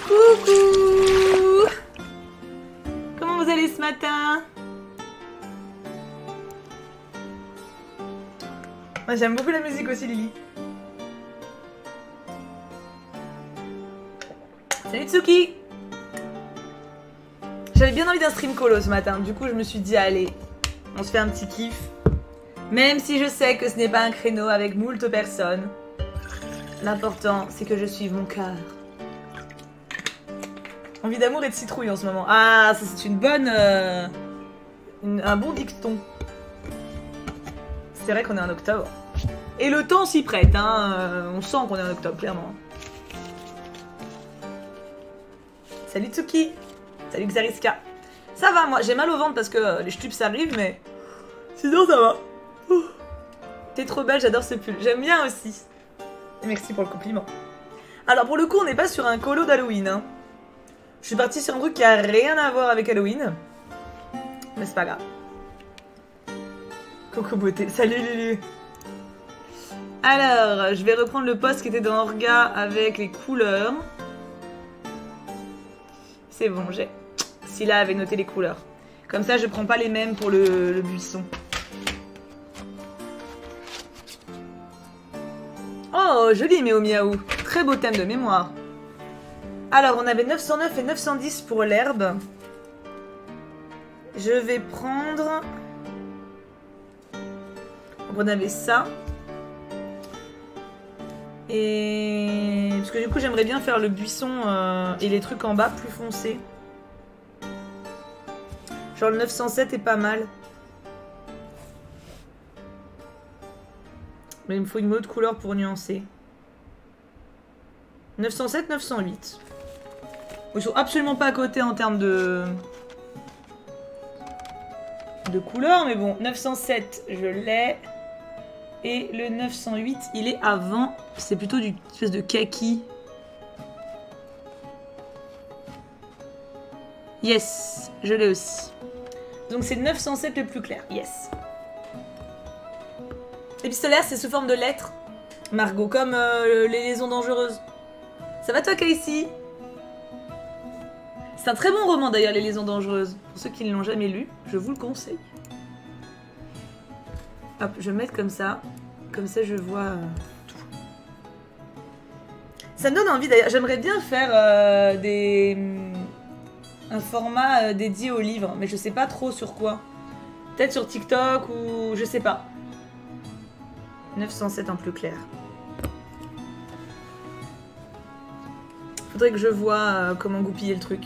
Coucou! Comment vous allez ce matin? Moi j'aime beaucoup la musique aussi, Lily. Salut Tsuki! J'avais bien envie d'un stream colo ce matin, du coup je me suis dit allez, on se fait un petit kiff. Même si je sais que ce n'est pas un créneau avec moult personnes, l'important c'est que je suive mon cœur. Envie d'amour et de citrouille en ce moment. Ah, ça c'est une bonne... un bon dicton. C'est vrai qu'on est en octobre. Et le temps s'y prête, hein. On sent qu'on est en octobre, clairement. Salut Tsuki. Salut Xariska. Ça va, moi, j'ai mal au ventre parce que les stupes arrivent, mais... Sinon, ça va. T'es trop belle, j'adore ce pull. J'aime bien aussi. Et merci pour le compliment. Alors, pour le coup, on n'est pas sur un colo d'Halloween, hein. Je suis partie sur un truc qui a rien à voir avec Halloween. Mais c'est pas grave. Coco beauté. Salut Lulu. Alors, je vais reprendre le post qui était dans Orga avec les couleurs. C'est bon, j'ai... Scylla avait noté les couleurs. Comme ça, je prends pas les mêmes pour le buisson. Oh, joli Méo Miaou. Très beau thème de mémoire. Alors, on avait 909 et 910 pour l'herbe. Je vais prendre... On avait ça. Et... Parce que du coup, j'aimerais bien faire le buisson et les trucs en bas plus foncés. Genre le 907 est pas mal. Mais il me faut une autre couleur pour nuancer. 907, 908. Ils sont absolument pas à côté en termes de couleur, mais bon, 907, je l'ai. Et le 908, il est avant. C'est plutôt du espèce de kaki. Yes, je l'ai aussi. Donc c'est 907 le plus clair, yes. Épistolaire, c'est sous forme de lettres, Margot, comme les liaisons dangereuses. Ça va toi, Casey? C'est un très bon roman d'ailleurs, Les Liaisons Dangereuses. Pour ceux qui ne l'ont jamais lu, je vous le conseille. Hop, je vais mettre comme ça je vois tout. Ça me donne envie d'ailleurs, j'aimerais bien faire un format dédié aux livres, mais je sais pas trop sur quoi. Peut-être sur TikTok ou je sais pas. 907 en plus clair. Faudrait que je vois comment goupiller le truc.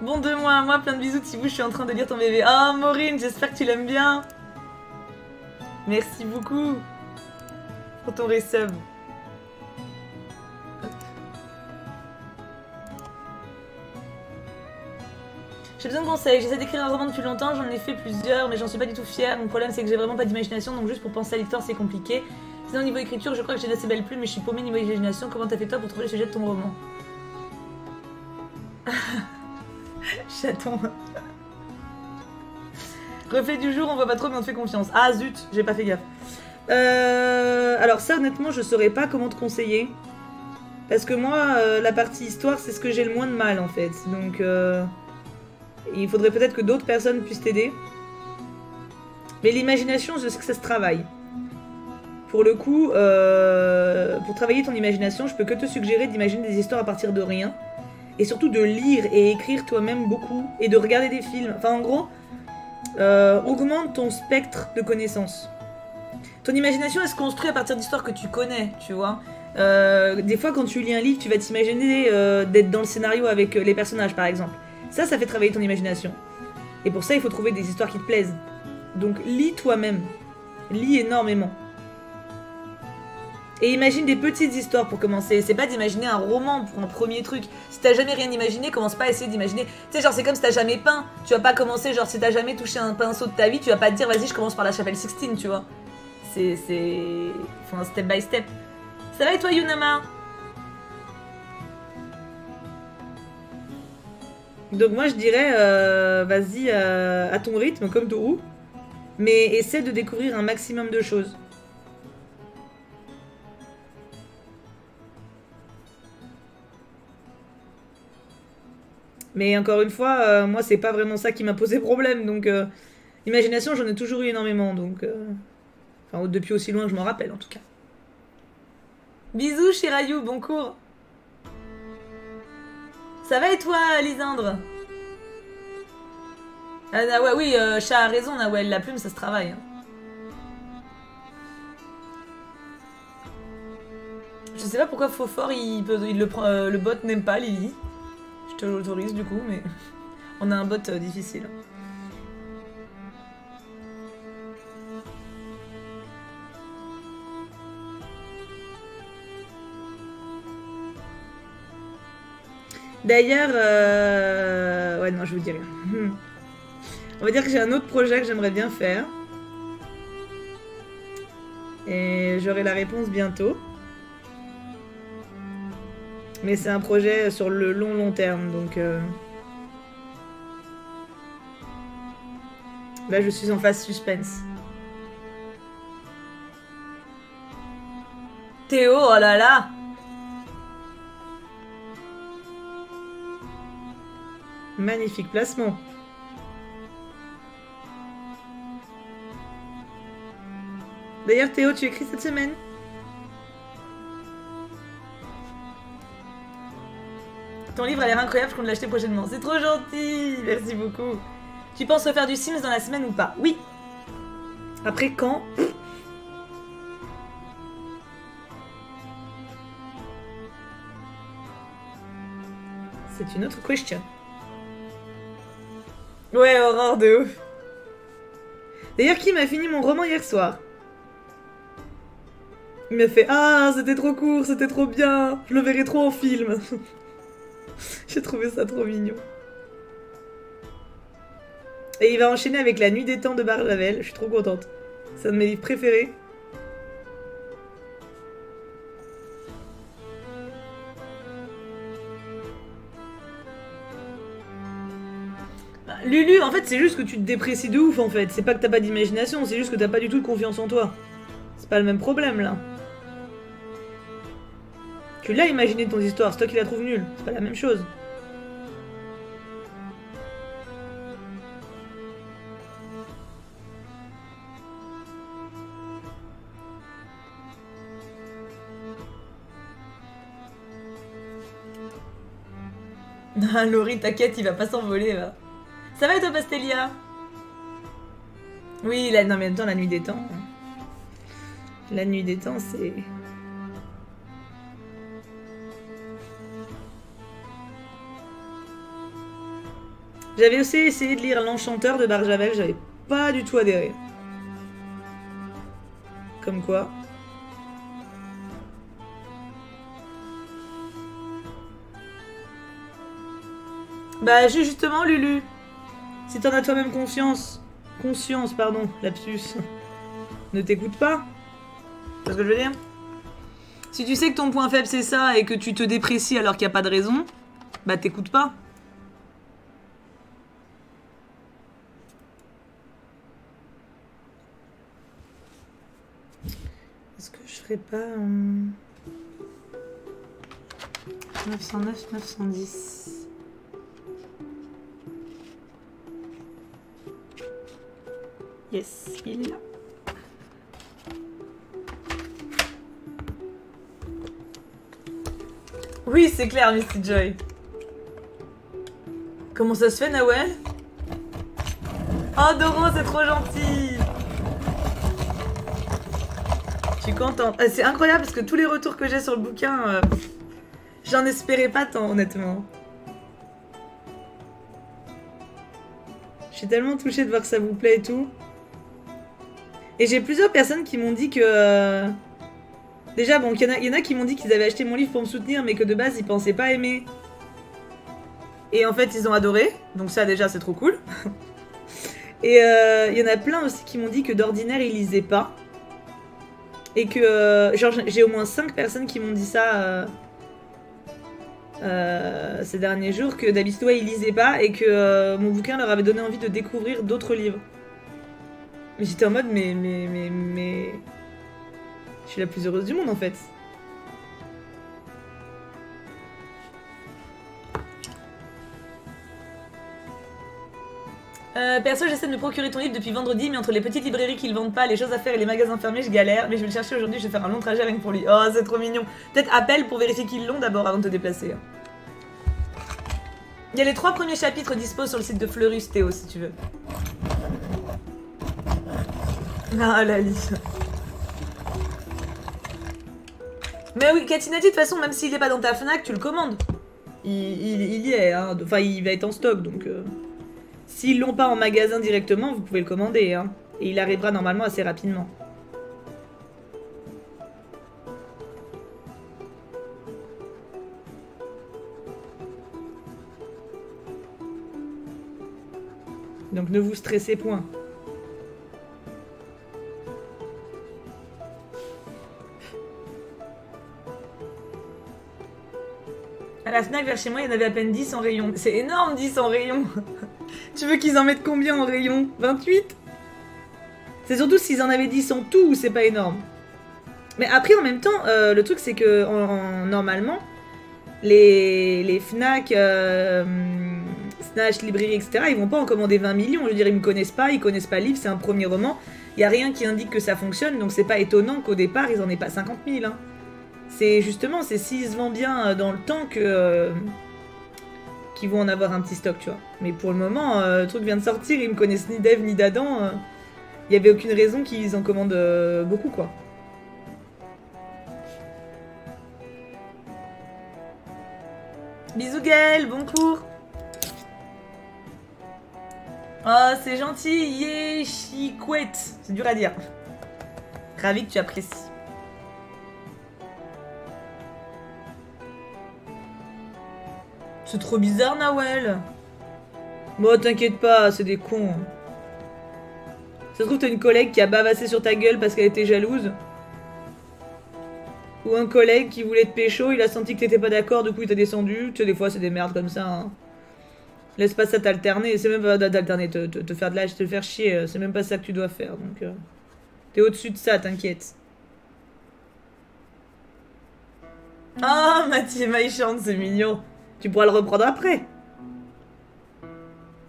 Bon de moi, plein de bisous Tibou, je suis en train de lire ton bébé. Oh Maureen, j'espère que tu l'aimes bien. Merci beaucoup pour ton resub. J'ai besoin de conseils, j'essaie d'écrire un roman depuis longtemps, j'en ai fait plusieurs, mais j'en suis pas du tout fière. Mon problème c'est que j'ai vraiment pas d'imagination, donc juste pour penser à l'histoire c'est compliqué. Sinon niveau écriture, je crois que j'ai d'assez belles plumes, mais je suis paumée niveau imagination. Comment t'as fait toi pour trouver le sujet de ton roman? Chaton. Reflet du jour, on voit pas trop mais on te fait confiance. Ah zut, j'ai pas fait gaffe. Alors ça honnêtement je saurais pas comment te conseiller. Parce que moi la partie histoire c'est ce que j'ai le moins de mal en fait. Donc il faudrait peut-être que d'autres personnes puissent t'aider. Mais l'imagination je sais que ça se travaille. Pour le coup, pour travailler ton imagination je peux que te suggérer d'imaginer des histoires à partir de rien. Et surtout de lire et écrire toi-même beaucoup. Et de regarder des films. Enfin en gros... augmente ton spectre de connaissances. Ton imagination elle se construit à partir d'histoires que tu connais, tu vois. Des fois quand tu lis un livre, tu vas t'imaginer d'être dans le scénario avec les personnages par exemple. Ça fait travailler ton imagination. Et pour ça il faut trouver des histoires qui te plaisent. Donc lis toi-même. Lis énormément. Et imagine des petites histoires pour commencer. C'est pas d'imaginer un roman pour un premier truc. Si t'as jamais rien imaginé, commence pas à essayer d'imaginer. Tu sais, genre, c'est comme si t'as jamais peint. Tu vas pas commencer, genre, si t'as jamais touché un pinceau de ta vie, tu vas pas te dire, vas-y, je commence par la chapelle Sixtine, tu vois. C'est. Faut un step by step. Ça va et toi, Yunama? Donc, moi, je dirais, vas-y à ton rythme, comme Tourou. Mais essaie de découvrir un maximum de choses. Mais encore une fois, moi, c'est pas vraiment ça qui m'a posé problème. Donc, imagination, j'en ai toujours eu énormément. Donc, enfin, depuis aussi loin que je m'en rappelle, en tout cas. Bisous, Chirayou, bon cours. Ça va et toi, Lisandre? Ah, ouais, oui, Chat a raison, Nawel, la plume, ça se travaille. Hein. Je sais pas pourquoi Faux-Fort, il le prend, le bot n'aime pas Lily. Je te l'autorise du coup, mais on a un bot difficile. D'ailleurs, ouais, non, je vous dis rien. On va dire que j'ai un autre projet que j'aimerais bien faire. Et j'aurai la réponse bientôt. Mais c'est un projet sur le long terme, donc... Là, je suis en phase suspense. Théo, oh là là! Magnifique placement. D'ailleurs, Théo, tu écris cette semaine? Ton livre a l'air incroyable, je compte l'acheter prochainement. C'est trop gentil, merci beaucoup. Tu penses refaire du Sims dans la semaine ou pas? Oui. Après quand? C'est une autre question. Ouais, horreur de ouf. D'ailleurs, Kim a fini mon roman hier soir. Il m'a fait « Ah, c'était trop court, c'était trop bien, je le verrai trop en film. » J'ai trouvé ça trop mignon. Et il va enchaîner avec La Nuit des Temps de Barjavel, je suis trop contente. C'est un de mes livres préférés. Lulu, en fait, c'est juste que tu te déprécies de ouf, en fait. C'est pas que t'as pas d'imagination, c'est juste que t'as pas du tout de confiance en toi. C'est pas le même problème, là. Tu l'as imaginé ton histoire, c'est toi qui la trouves nulle. C'est pas la même chose. Ah, Laurie, t'inquiète, il va pas s'envoler, va. Ça va et toi, Pastelia? Oui, non, mais en même temps, la nuit des temps. La nuit des temps, c'est... J'avais aussi essayé de lire L'Enchanteur de Barjavel, j'avais pas du tout adhéré. Comme quoi. Bah justement, Lulu, si t'en as toi-même conscience, pardon, lapsus, ne t'écoute pas. C'est ce que je veux dire. Si tu sais que ton point faible c'est ça et que tu te déprécies alors qu'il n'y a pas de raison, bah t'écoutes pas. Est-ce que je ferais pas 909, 910. Yes, il est là. Oui, c'est clair, Misty Joy. Comment ça se fait, Nawel? Oh, Doro, c'est trop gentil. Je suis contente. C'est incroyable parce que tous les retours que j'ai sur le bouquin, j'en espérais pas tant, honnêtement. Je suis tellement touchée de voir que ça vous plaît et tout. Et j'ai plusieurs personnes qui m'ont dit que... Déjà, bon, il y en a qui m'ont dit qu'ils avaient acheté mon livre pour me soutenir, mais que de base, ils pensaient pas aimer. Et en fait, ils ont adoré. Donc ça, déjà, c'est trop cool. Et il y en a plein aussi qui m'ont dit que d'ordinaire, ils lisaient pas. Et que... genre, j'ai au moins 5 personnes qui m'ont dit ça ces derniers jours, que d'habitude, ouais, ils lisaient pas et que mon bouquin leur avait donné envie de découvrir d'autres livres. Mais j'étais en mode, mais... Je suis la plus heureuse du monde, en fait. Perso, j'essaie de me procurer ton livre depuis vendredi, mais entre les petites librairies qui le vendent pas, les choses à faire et les magasins fermés, je galère. Mais je vais le chercher aujourd'hui, je vais faire un long trajet rien que pour lui. Oh, c'est trop mignon. Peut-être appelle pour vérifier qu'ils l'ont d'abord avant de te déplacer. Il y a les 3 premiers chapitres dispo sur le site de Fleurus, Théo, si tu veux. Ah, la liste. Mais oui, Katinati, de toute façon, même s'il est pas dans ta Fnac, tu le commandes. Il y est, hein. Enfin, il va être en stock, donc... S'ils l'ont pas en magasin directement, vous pouvez le commander, hein. Et il arrivera normalement assez rapidement. Donc ne vous stressez point. À la Fnac vers chez moi, il y en avait à peine 10 en rayon. C'est énorme, 10 en rayon. Tu veux qu'ils en mettent combien en rayon? 28? C'est surtout s'ils en avaient 10 en tout, c'est pas énorme. Mais après, en même temps, le truc c'est que normalement, les Fnac, Snatch, librairie, etc., ils vont pas en commander 20 millions. Je veux dire, ils me connaissent pas le livre, c'est un premier roman. Il y a rien qui indique que ça fonctionne, donc c'est pas étonnant qu'au départ, ils en aient pas 50 000. Hein. C'est justement, c'est s'ils se vendent bien dans le temps que qu'ils vont en avoir un petit stock, tu vois. Mais pour le moment, le truc vient de sortir, ils me connaissent ni d'Eve ni d'Adam. Il y avait aucune raison qu'ils en commandent beaucoup, quoi. Bisous Gaël, bon cours. Oh, c'est gentil, Yeshikouette. C'est dur à dire. Ravi que tu apprécies. C'est trop bizarre, Nawel. Bon, t'inquiète pas, c'est des cons. Ça se trouve, t'as une collègue qui a bavassé sur ta gueule parce qu'elle était jalouse. Ou un collègue qui voulait te pécho, il a senti que t'étais pas d'accord, du coup il t'a descendu. Tu sais, des fois, c'est des merdes comme ça. Hein. Laisse pas ça t'alterner. C'est même pas d'alterner, te faire de l'âge, te faire chier. C'est même pas ça que tu dois faire. Donc, t'es au-dessus de ça, t'inquiète. Ah, Mathieu Maïchante, c'est mignon. Tu pourras le reprendre après.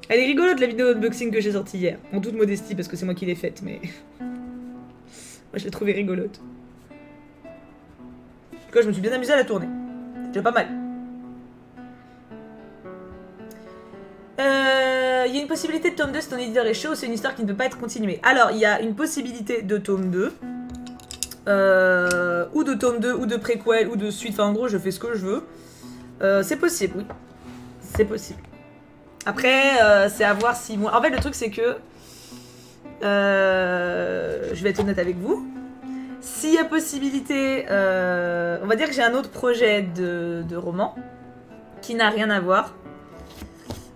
Elle est rigolote la vidéo unboxing que j'ai sortie hier. En toute modestie parce que c'est moi qui l'ai faite, mais... moi je l'ai trouvée rigolote. En tout cas, je me suis bien amusée à la tourner. C'est déjà pas mal. Il y a une possibilité de tome 2 si ton éditeur est chaud, c'est une histoire qui ne peut pas être continuée. Alors, il y a une possibilité de tome 2. Ou de tome 2, ou de préquel, ou de suite. Enfin, en gros, je fais ce que je veux. C'est possible, oui. C'est possible. Après, c'est à voir si moi... En fait, le truc, c'est que... je vais être honnête avec vous. S'il y a possibilité... on va dire que j'ai un autre projet de roman qui n'a rien à voir.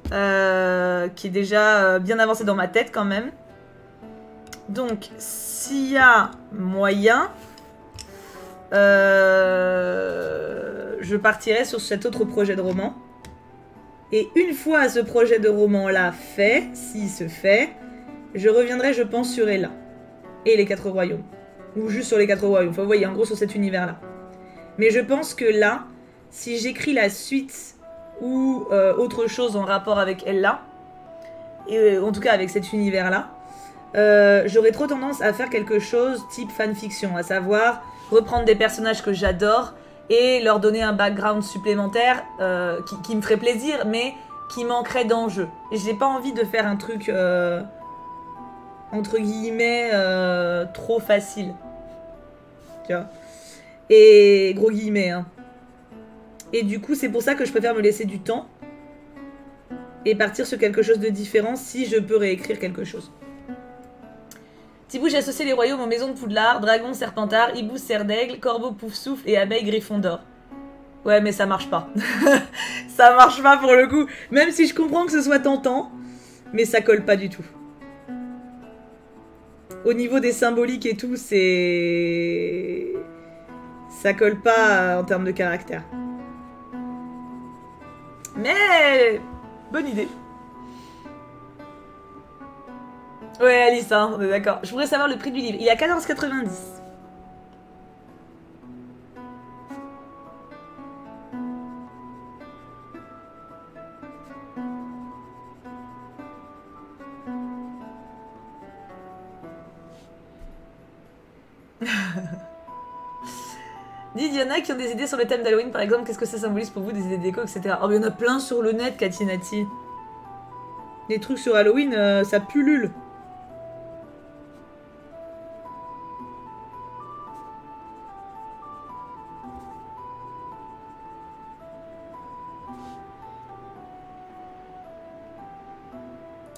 Qui est déjà bien avancé dans ma tête, quand même. Donc, s'il y a moyen... je partirai sur cet autre projet de roman. Et une fois ce projet de roman-là fait, s'il se fait, je reviendrai, je pense, sur Ella. Et les 4 royaumes. Ou juste sur les 4 royaumes. Enfin, vous voyez, en gros, sur cet univers-là. Mais je pense que là, si j'écris la suite ou autre chose en rapport avec Ella, et en tout cas avec cet univers-là, j'aurais trop tendance à faire quelque chose type fanfiction, à savoir reprendre des personnages que j'adore et leur donner un background supplémentaire qui me ferait plaisir, mais qui manquerait d'enjeu. Et j'ai pas envie de faire un truc, entre guillemets, trop facile. Tu vois. Et gros guillemets, hein. Et du coup, c'est pour ça que je préfère me laisser du temps et partir sur quelque chose de différent si je peux réécrire quelque chose. Thibaut, j'ai associé les royaumes aux maisons de Poudlard, dragon, serpentard, hibou, cerf d'aigle, corbeau, pouf-souffle et abeille, griffon d'or. Ouais, mais ça marche pas. Ça marche pas pour le coup. Même si je comprends que ce soit tentant, mais ça colle pas du tout. Au niveau des symboliques et tout, c'est... ça colle pas en termes de caractère. Mais... bonne idée. Ouais, Alice, hein, on est d'accord. Je voudrais savoir le prix du livre. Il est à 14,90. Dites, il y en a qui ont des idées sur le thème d'Halloween, par exemple, qu'est-ce que ça symbolise pour vous, des idées déco, etc. Oh, mais il y en a plein sur le net, Katinati. Des trucs sur Halloween, ça pullule.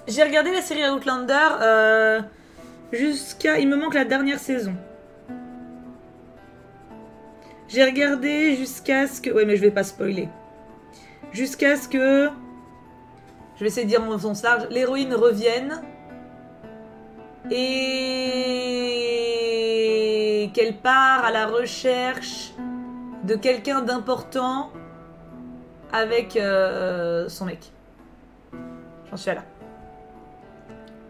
J'ai regardé la série Outlander jusqu'à... Il me manque la dernière saison. J'ai regardé jusqu'à ce que... Ouais, mais je vais pas spoiler. Jusqu'à ce que... Je vais essayer de dire mon sens large. L'héroïne revienne. Et... qu'elle part à la recherche de quelqu'un d'important avec son mec. J'en suis à là.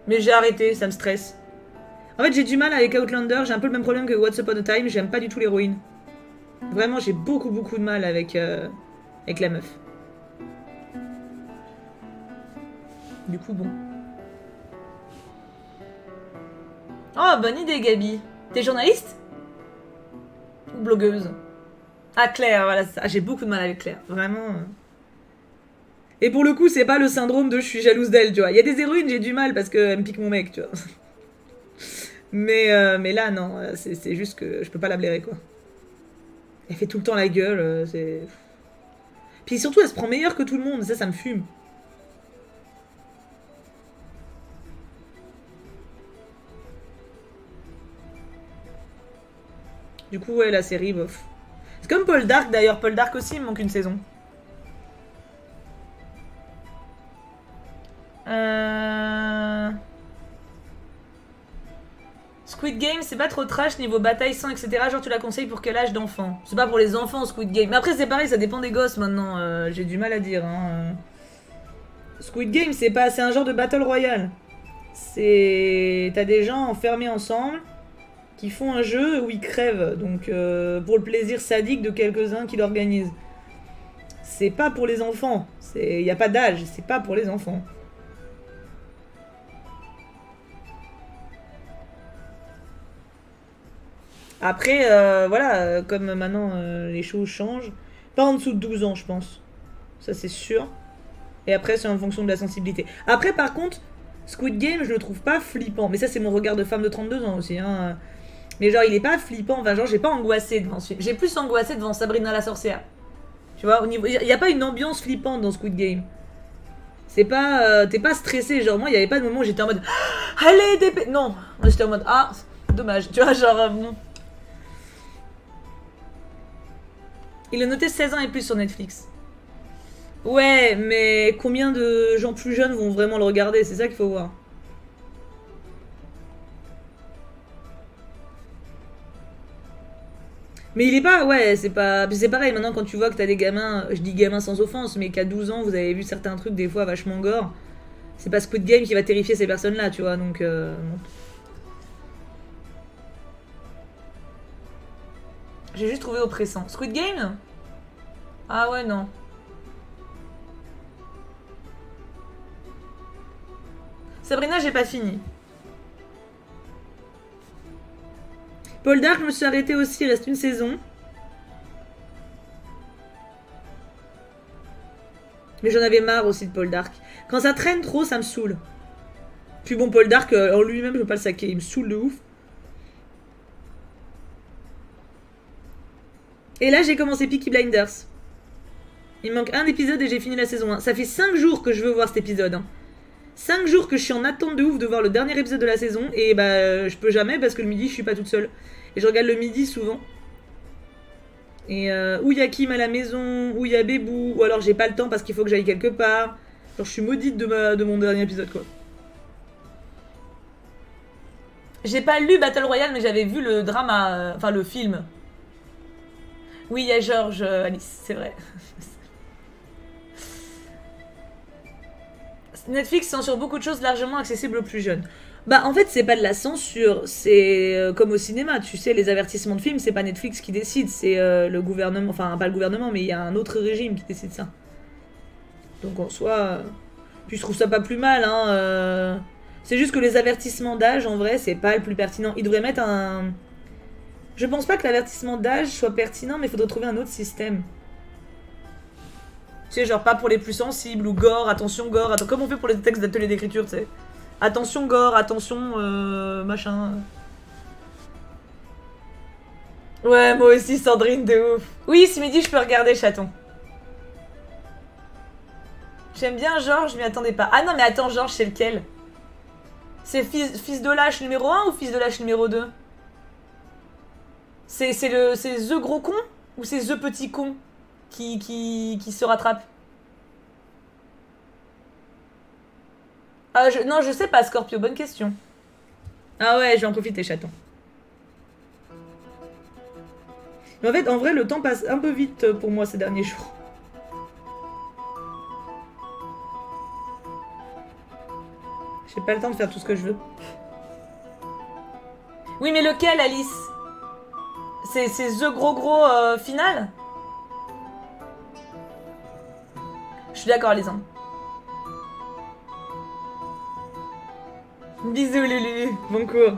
Mais j'ai arrêté, ça me stresse. En fait, j'ai du mal avec Outlander. J'ai un peu le même problème que Once Upon a Time. J'aime pas du tout l'héroïne. Vraiment, j'ai beaucoup de mal avec la meuf. Du coup, bon. Oh, bonne idée, Gabi. T'es journaliste? Ou blogueuse? Ah, Claire, voilà. Ah, j'ai beaucoup de mal avec Claire. Vraiment. Et pour le coup, c'est pas le syndrome de je suis jalouse d'elle, tu vois. Il y a des héroïnes, j'ai du mal parce qu'elle me pique mon mec, tu vois. Mais là, non. C'est juste que je peux pas la blairer, quoi. Elle fait tout le temps la gueule, c'est... Puis surtout, elle se prend meilleure que tout le monde, ça me fume. Du coup, ouais, la série, bof. C'est comme Paul Dark, d'ailleurs. Paul Dark aussi, il me manque une saison. Squid Game, c'est pas trop trash niveau bataille sang, etc. Genre, tu la conseilles pour quel âge d'enfant? C'est pas pour les enfants, Squid Game. Mais après, c'est pareil, ça dépend des gosses maintenant. J'ai du mal à dire. Hein. Squid Game, c'est pas... c'est un genre de battle royale. C'est... T'as des gens enfermés ensemble qui font un jeu où ils crèvent. Donc, pour le plaisir sadique de quelques-uns qui l'organisent. C'est pas pour les enfants. Il y a pas d'âge. C'est pas pour les enfants. Après, voilà, comme maintenant les choses changent. Pas en dessous de 12 ans, je pense. Ça, c'est sûr. Et après, c'est en fonction de la sensibilité. Après, par contre, Squid Game, je le trouve pas flippant. Mais ça, c'est mon regard de femme de 32 ans aussi. Hein. Mais genre, il est pas flippant. Enfin, genre, j'ai pas angoissé devant ce film. J'ai plus angoissé devant Sabrina la sorcière. Tu vois, au niveau... il n'y a pas une ambiance flippante dans Squid Game. C'est pas... t'es pas stressé. Genre, moi, il n'y avait pas de moment où j'étais en mode... Allez, dépêche... Non. Moi, j'étais en mode... Ah, dommage. Tu vois, genre... bon. Il est noté 16 ans et plus sur Netflix. Ouais, mais combien de gens plus jeunes vont vraiment le regarder? C'est ça qu'il faut voir. Mais il est pas... Ouais, c'est pas... C'est pareil, maintenant quand tu vois que t'as des gamins... Je dis gamins sans offense, mais qu'à 12 ans, vous avez vu certains trucs des fois vachement gore. C'est pas Squid Game qui va terrifier ces personnes-là, tu vois, donc... Bon. J'ai juste trouvé oppressant. Squid Game? Ah ouais, non. Sabrina, j'ai pas fini. Paul Dark, je me suis arrêtée aussi, il reste une saison. Mais j'en avais marre aussi de Paul Dark. Quand ça traîne trop, ça me saoule. Puis bon, Paul Dark, en lui-même, je veux pas le saquer, il me saoule de ouf. Et là, j'ai commencé Peaky Blinders. Il me manque un épisode et j'ai fini la saison 1. Ça fait 5 jours que je veux voir cet épisode. Hein. 5 jours que je suis en attente de ouf de voir le dernier épisode de la saison. Et bah, je peux jamais parce que le midi, je suis pas toute seule. Et je regarde le midi souvent. Et où il y a Kim à la maison, où il y a Bébou, ou alors j'ai pas le temps parce qu'il faut que j'aille quelque part. Genre, je suis maudite de mon dernier épisode, quoi. J'ai pas lu Battle Royale, mais j'avais vu le drama, enfin le film. Oui, il y a Georges, Alice, c'est vrai. Netflix censure beaucoup de choses largement accessibles aux plus jeunes. Bah en fait c'est pas de la censure, c'est comme au cinéma, tu sais les avertissements de films c'est pas Netflix qui décide, c'est le gouvernement, enfin pas le gouvernement mais il y a un autre régime qui décide ça. Donc en soi, puis je trouve ça pas plus mal hein, c'est juste que les avertissements d'âge en vrai c'est pas le plus pertinent, ils devraient mettre Je pense pas que l'avertissement d'âge soit pertinent, mais il faudrait trouver un autre système. Tu sais, genre pas pour les plus sensibles ou gore, attention gore, comme on fait pour les textes d'atelier d'écriture, tu sais. Attention gore, attention machin. Ouais, moi aussi, Sandrine, de ouf. Oui, ce midi, je peux regarder, chaton. J'aime bien Georges, je m'y attendais pas. Ah non, mais attends, Georges, c'est lequel? C'est fils de lâche numéro 1 ou fils de lâche numéro 2? C'est The gros con? Ou c'est The petit con qui se rattrape? Non, je sais pas, Scorpio, bonne question. Ah ouais, je vais en profiter, chaton. Mais en fait, en vrai, le temps passe un peu vite pour moi ces derniers jours. J'ai pas le temps de faire tout ce que je veux. Oui, mais lequel, Alice? C'est The gros final? Je suis d'accord, Lisande. Bisous, Lulu. Bon cours.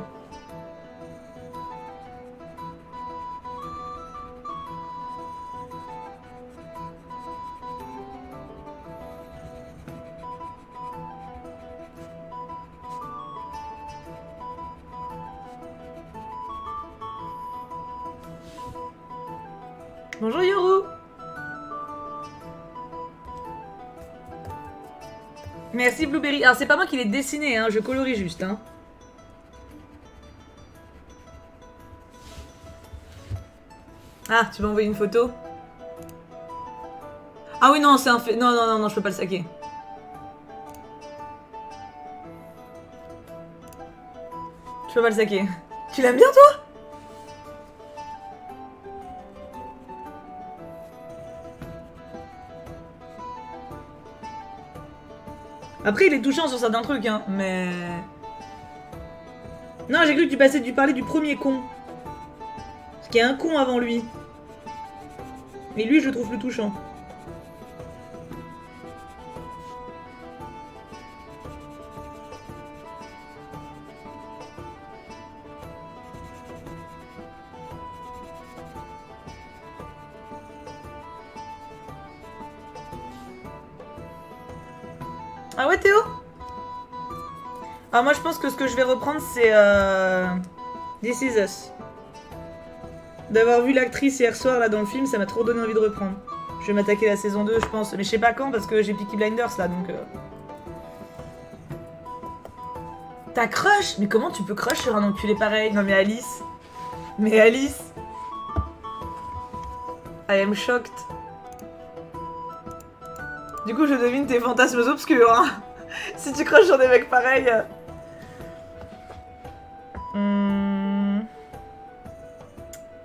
Bonjour Yoru. Merci Blueberry. Alors c'est pas moi qui l'ai dessiné, hein, je colorie juste. Hein. Ah, tu m'as envoyé une photo? Ah oui, non, c'est un fait. Non, non, non, non, je peux pas le saquer. Je peux pas le saquer. Tu l'aimes bien toi? Après, il est touchant sur certains trucs, hein, mais... Non, j'ai cru que tu parlais du premier con. Parce qu'il y a un con avant lui. Mais lui, je le trouve plus touchant. Ah ouais Théo? Alors moi je pense que ce que je vais reprendre c'est This Is Us. D'avoir vu l'actrice hier soir là dans le film, ça m'a trop donné envie de reprendre. Je vais m'attaquer à la saison 2 je pense, mais je sais pas quand parce que j'ai Peaky Blinders là donc... T'as crush? Mais comment tu peux crush sur un enculé pareil? Non mais Alice. Mais Alice. I am shocked. Du coup, je devine tes fantasmes obscurs, hein. Si tu crushes sur des mecs pareils.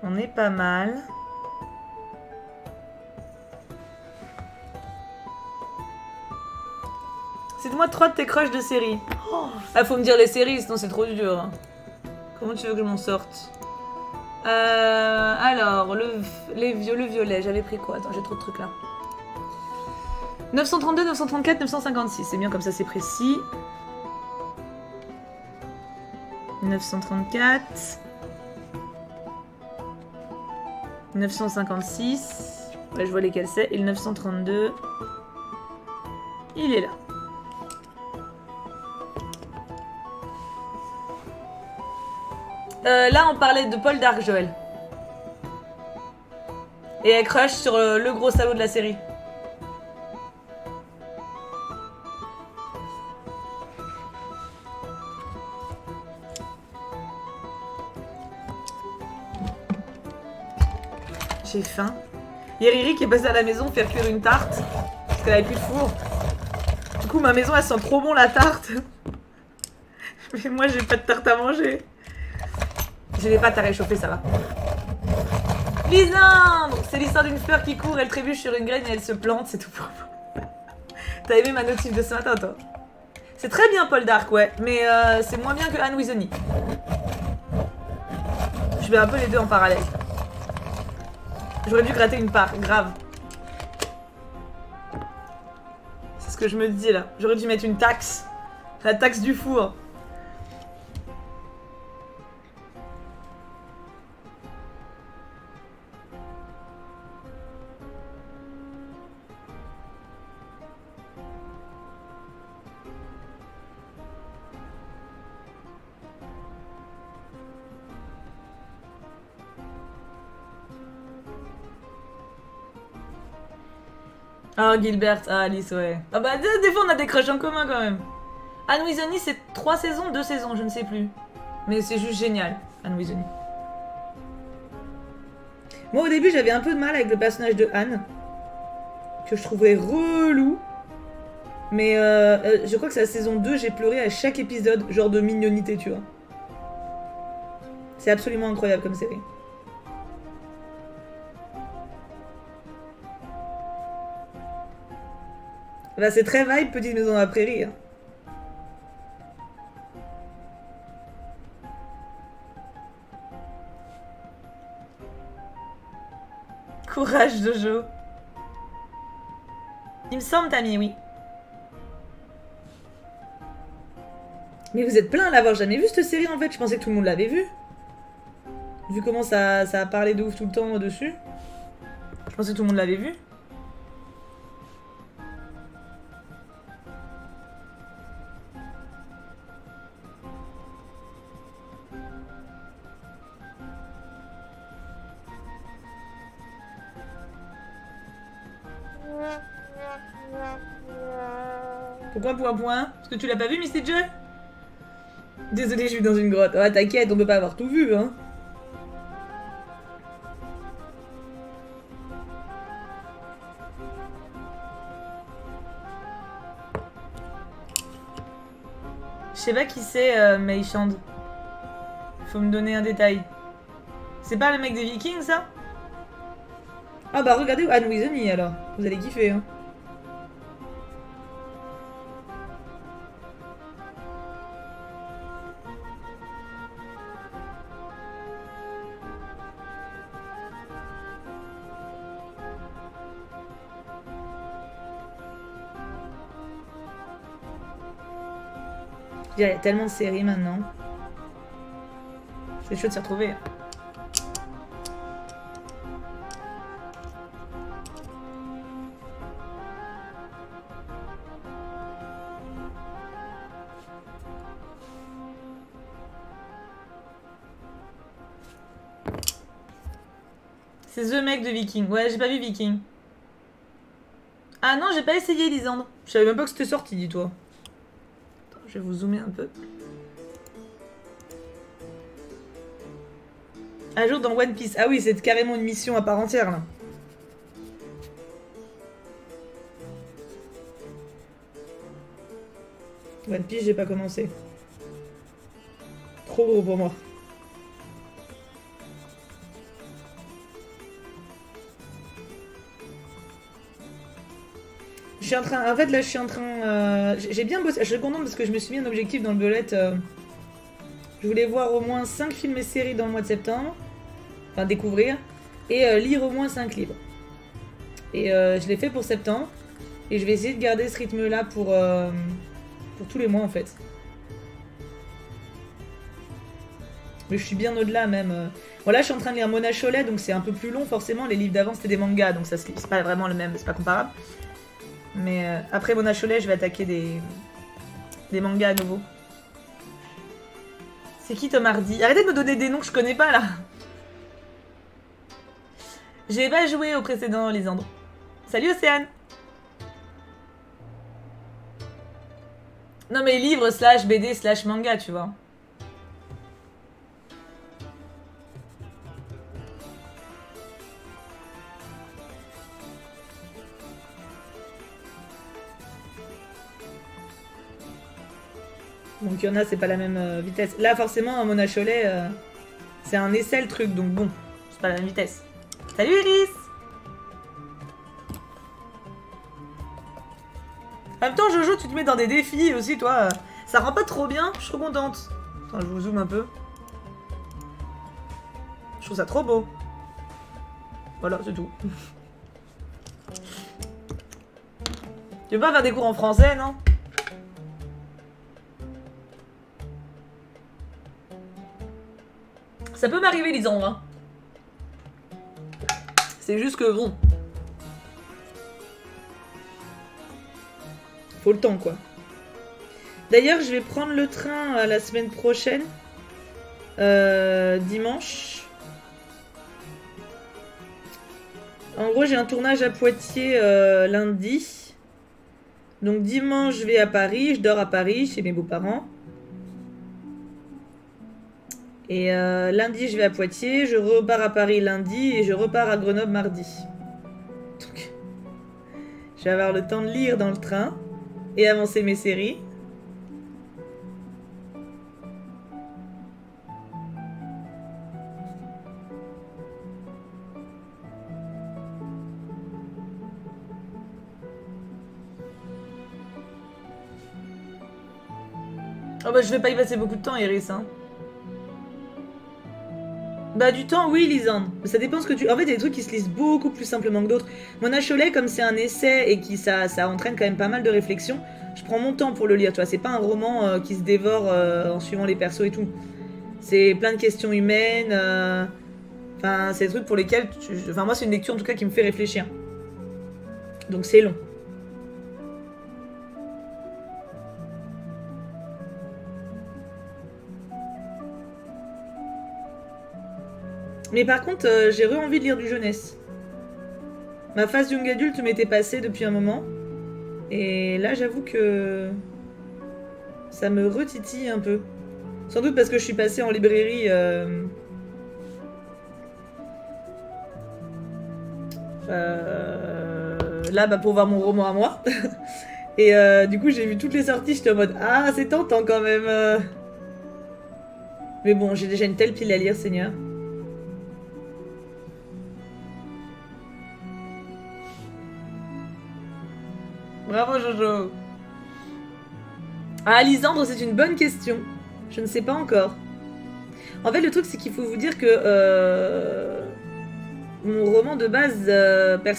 On est pas mal. Cite-moi 3 de tes crushs de série. Oh, ah, faut me dire les séries, sinon c'est trop dur. Comment tu veux que je m'en sorte? Alors, le violet, j'avais pris quoi? Attends, j'ai trop de trucs là. 932, 934, 956. C'est bien comme ça, c'est précis. 934. 956. Ouais, je vois lesquels c'est. Et le 932. Il est là. Là, on parlait de Paul Dark, Joël. Et elle crush sur le gros salaud de la série. J'ai faim. Il y a Riri qui est passée à la maison faire cuire une tarte. Parce qu'elle avait plus de four. Du coup, ma maison, elle sent trop bon la tarte. Mais moi, j'ai pas de tarte à manger. J'ai des pâtes à réchauffer, ça va. Lisandre! C'est l'histoire d'une fleur qui court, elle trébuche sur une graine et elle se plante, c'est tout pour moi. T'as aimé ma notif de ce matin, toi? C'est très bien, Paul Dark, ouais. Mais c'est moins bien que Anne Wizony. Je mets un peu les deux en parallèle. J'aurais dû gratter une part, grave. C'est ce que je me dis là. J'aurais dû mettre une taxe. La taxe du four. Ah, Gilbert, ah, Alice, ouais. Ah bah, des fois, on a des crushs en commun, quand même. Anne Weasley, c'est 3 saisons, 2 saisons, je ne sais plus. Mais c'est juste génial, Anne Weasley. Moi, au début, j'avais un peu de mal avec le personnage de Anne. Que je trouvais relou. Mais je crois que c'est la saison 2, j'ai pleuré à chaque épisode, genre de mignonité, tu vois. C'est absolument incroyable comme série. Bah, c'est très vibe, Petite Maison dans la Prairie. Hein. Courage, Jojo. Il me semble, Tammy, oui. Mais vous êtes plein à l'avoir jamais vu cette série en fait, je pensais que tout le monde l'avait vue. Vu comment ça a parlé de ouf tout le temps dessus. Je pensais que tout le monde l'avait vu. Pourquoi point? Parce que tu l'as pas vu, Misty Joy? Désolée, je suis dans une grotte. Ah, t'inquiète, on peut pas avoir tout vu, hein. Je sais pas qui c'est, Mei Shand. Faut me donner un détail. C'est pas le mec des Vikings, ça? Ah bah regardez Anne Weasley alors. Vous allez kiffer, hein. Il y a tellement de séries maintenant. C'est chaud de s'y retrouver. C'est The Mec de Viking. Ouais, j'ai pas vu Viking. Ah non, j'ai pas essayé, Lisandre. Je savais même pas que c'était sorti, dis-toi. Je vais vous zoomer un peu. Un jour dans One Piece. Ah oui, c'est carrément une mission à part entière, là. One Piece, j'ai pas commencé. Trop gros pour moi. Je suis en train... En fait, là, je suis en train... J'ai bien bossé. Je suis contente parce que je me suis mis un objectif dans le bullet. Je voulais voir au moins 5 films et séries dans le mois de septembre. Enfin, découvrir. Et lire au moins 5 livres. Et je l'ai fait pour septembre. Et je vais essayer de garder ce rythme-là pour tous les mois, en fait. Mais je suis bien au-delà, même. Voilà, je suis en train de lire Mona Chollet, donc c'est un peu plus long, forcément. Les livres d'avant, c'était des mangas, donc ça c'est pas vraiment le même, c'est pas comparable. Mais après Mona Chollet, je vais attaquer des mangas à nouveau. C'est qui Tom Hardy? Arrêtez de me donner des noms que je connais pas là. J'ai pas joué au précédent, Lisandre. Salut Océane. Non mais livre slash BD slash manga, tu vois. Donc il y en a, c'est pas la même vitesse. Là, forcément, Mona Chollet, c'est un essai le truc, donc bon, c'est pas la même vitesse. Salut Iris! En même temps, Jojo, tu te mets dans des défis aussi, toi. Ça rend pas trop bien, je suis trop contente. Attends, je vous zoome un peu. Je trouve ça trop beau. Voilà, c'est tout. Tu veux pas faire des cours en français, non? Ça peut m'arriver, Lisandre. Hein. C'est juste que bon. Faut le temps, quoi. D'ailleurs, je vais prendre le train la semaine prochaine. Dimanche. En gros, j'ai un tournage à Poitiers lundi. Donc dimanche, je vais à Paris. Je dors à Paris, chez mes beaux-parents. Et lundi, je vais à Poitiers. Je repars à Paris lundi. Et je repars à Grenoble mardi. Donc, je vais avoir le temps de lire dans le train. Et avancer mes séries. Oh bah je vais pas y passer beaucoup de temps, Iris. Hein. Bah du temps, oui, Lisandre. Ça dépend ce que tu... En fait, il y a des trucs qui se lisent beaucoup plus simplement que d'autres. Mona Chollet, comme c'est un essai et qui ça entraîne quand même pas mal de réflexion, je prends mon temps pour le lire, tu vois. C'est pas un roman qui se dévore en suivant les persos et tout. C'est plein de questions humaines. Enfin, c'est des trucs pour lesquels... Enfin, moi, c'est une lecture en tout cas qui me fait réfléchir. Donc c'est long. Mais par contre, j'ai re-envie de lire du jeunesse. Ma phase young adulte m'était passée depuis un moment. Et là, j'avoue que... ça me retitille un peu. Sans doute parce que je suis passée en librairie... là, bah, pour voir mon roman à moi. Et du coup, j'ai vu toutes les sorties, j'étais en mode « Ah, c'est tentant quand même !» Mais bon, j'ai déjà une telle pile à lire, Seigneur. Bravo Jojo. Ah, Lisandre, c'est une bonne question. Je ne sais pas encore. En fait, le truc, c'est qu'il faut vous dire que mon roman de base,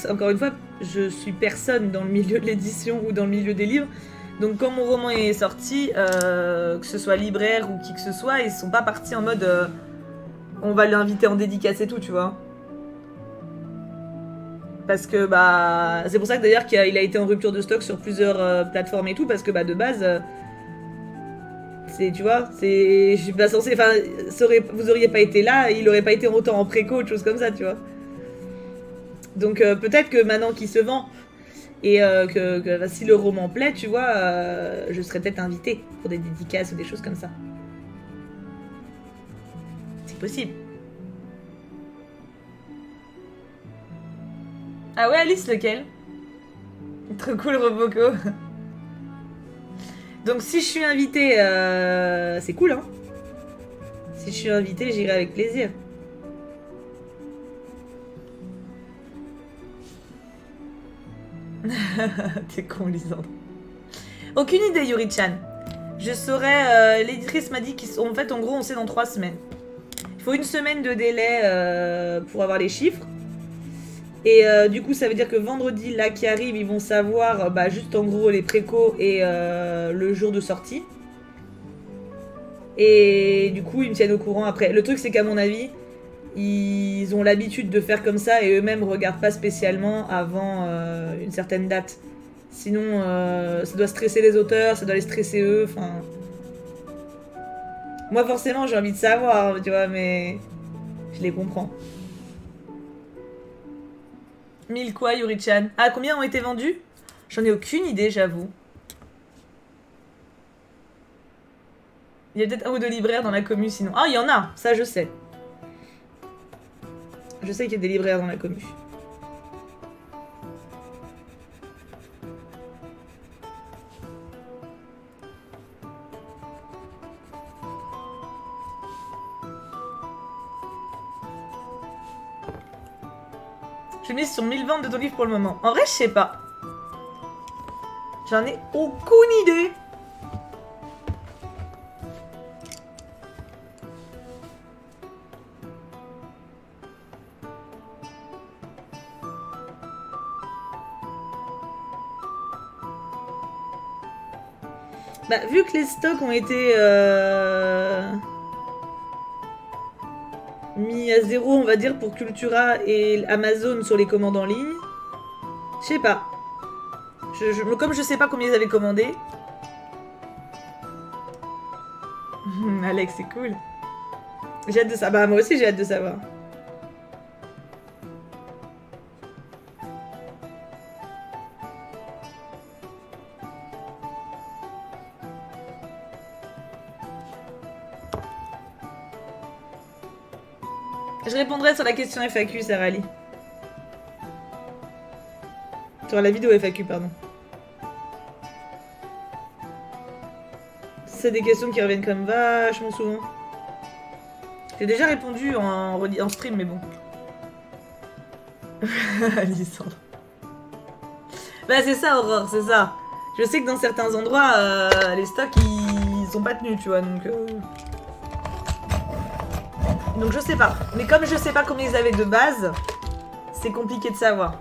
encore une fois, je suis personne dans le milieu de l'édition ou dans le milieu des livres. Donc quand mon roman est sorti, que ce soit libraire ou qui que ce soit, ils sont pas partis en mode on va l'inviter en dédicace et tout, tu vois. Parce que bah c'est pour ça que d'ailleurs qu'il a été en rupture de stock sur plusieurs plateformes et tout, parce que bah de base c'est, tu vois, c'est, je suis pas censée, enfin vous auriez pas été là, il aurait pas été autant en préco, de choses comme ça, tu vois. Donc peut-être que maintenant qu'il se vend et que si le roman plaît, tu vois, je serais peut-être invitée pour des dédicaces ou des choses comme ça. C'est possible. Ah ouais, Alice, lequel? Trop cool, Roboco. Donc si je suis invitée, c'est cool, hein. Si je suis invitée, j'irai avec plaisir. T'es con, Lisandre. Aucune idée, Yuri-chan. Je saurais... l'éditrice m'a dit qu'en fait, en gros, on sait dans 3 semaines. Il faut 1 semaine de délai pour avoir les chiffres. Et du coup, ça veut dire que vendredi, là, qui arrive, ils vont savoir bah, juste en gros les précos et le jour de sortie. Et du coup, ils me tiennent au courant après. Le truc, c'est qu'à mon avis, ils ont l'habitude de faire comme ça et eux-mêmes regardent pas spécialement avant une certaine date. Sinon, ça doit stresser les auteurs, ça doit les stresser eux, enfin... Moi, forcément, j'ai envie de savoir, tu vois, mais... je les comprends. 1000 quoi, Yuri-chan? Ah, combien ont été vendus? J'en ai aucune idée, j'avoue. Il y a peut-être un ou 2 libraires dans la commu, sinon... Ah, il y en a, ça je sais. Je sais qu'il y a des libraires dans la commu. Je mise sur 1000 ventes de ton livre pour le moment. En vrai, je sais pas. J'en ai aucune idée. Bah, vu que les stocks ont été mis à 0, on va dire, pour Cultura et Amazon sur les commandes en ligne, je sais pas. Comme je sais pas combien ils avaient commandé. Alex, c'est cool. J'ai hâte de savoir. Bah, moi aussi, j'ai hâte de savoir. Je répondrai sur la question FAQ, Sarah Lee. Sur la vidéo FAQ, pardon. C'est des questions qui reviennent quand même vachement souvent. J'ai déjà répondu en stream, mais bon. Alissandre. Bah c'est ça, Aurore, c'est ça. Je sais que dans certains endroits, les stocks, ils sont pas tenus, tu vois, donc je sais pas. Mais comme je sais pas combien ils avaient de base, c'est compliqué de savoir.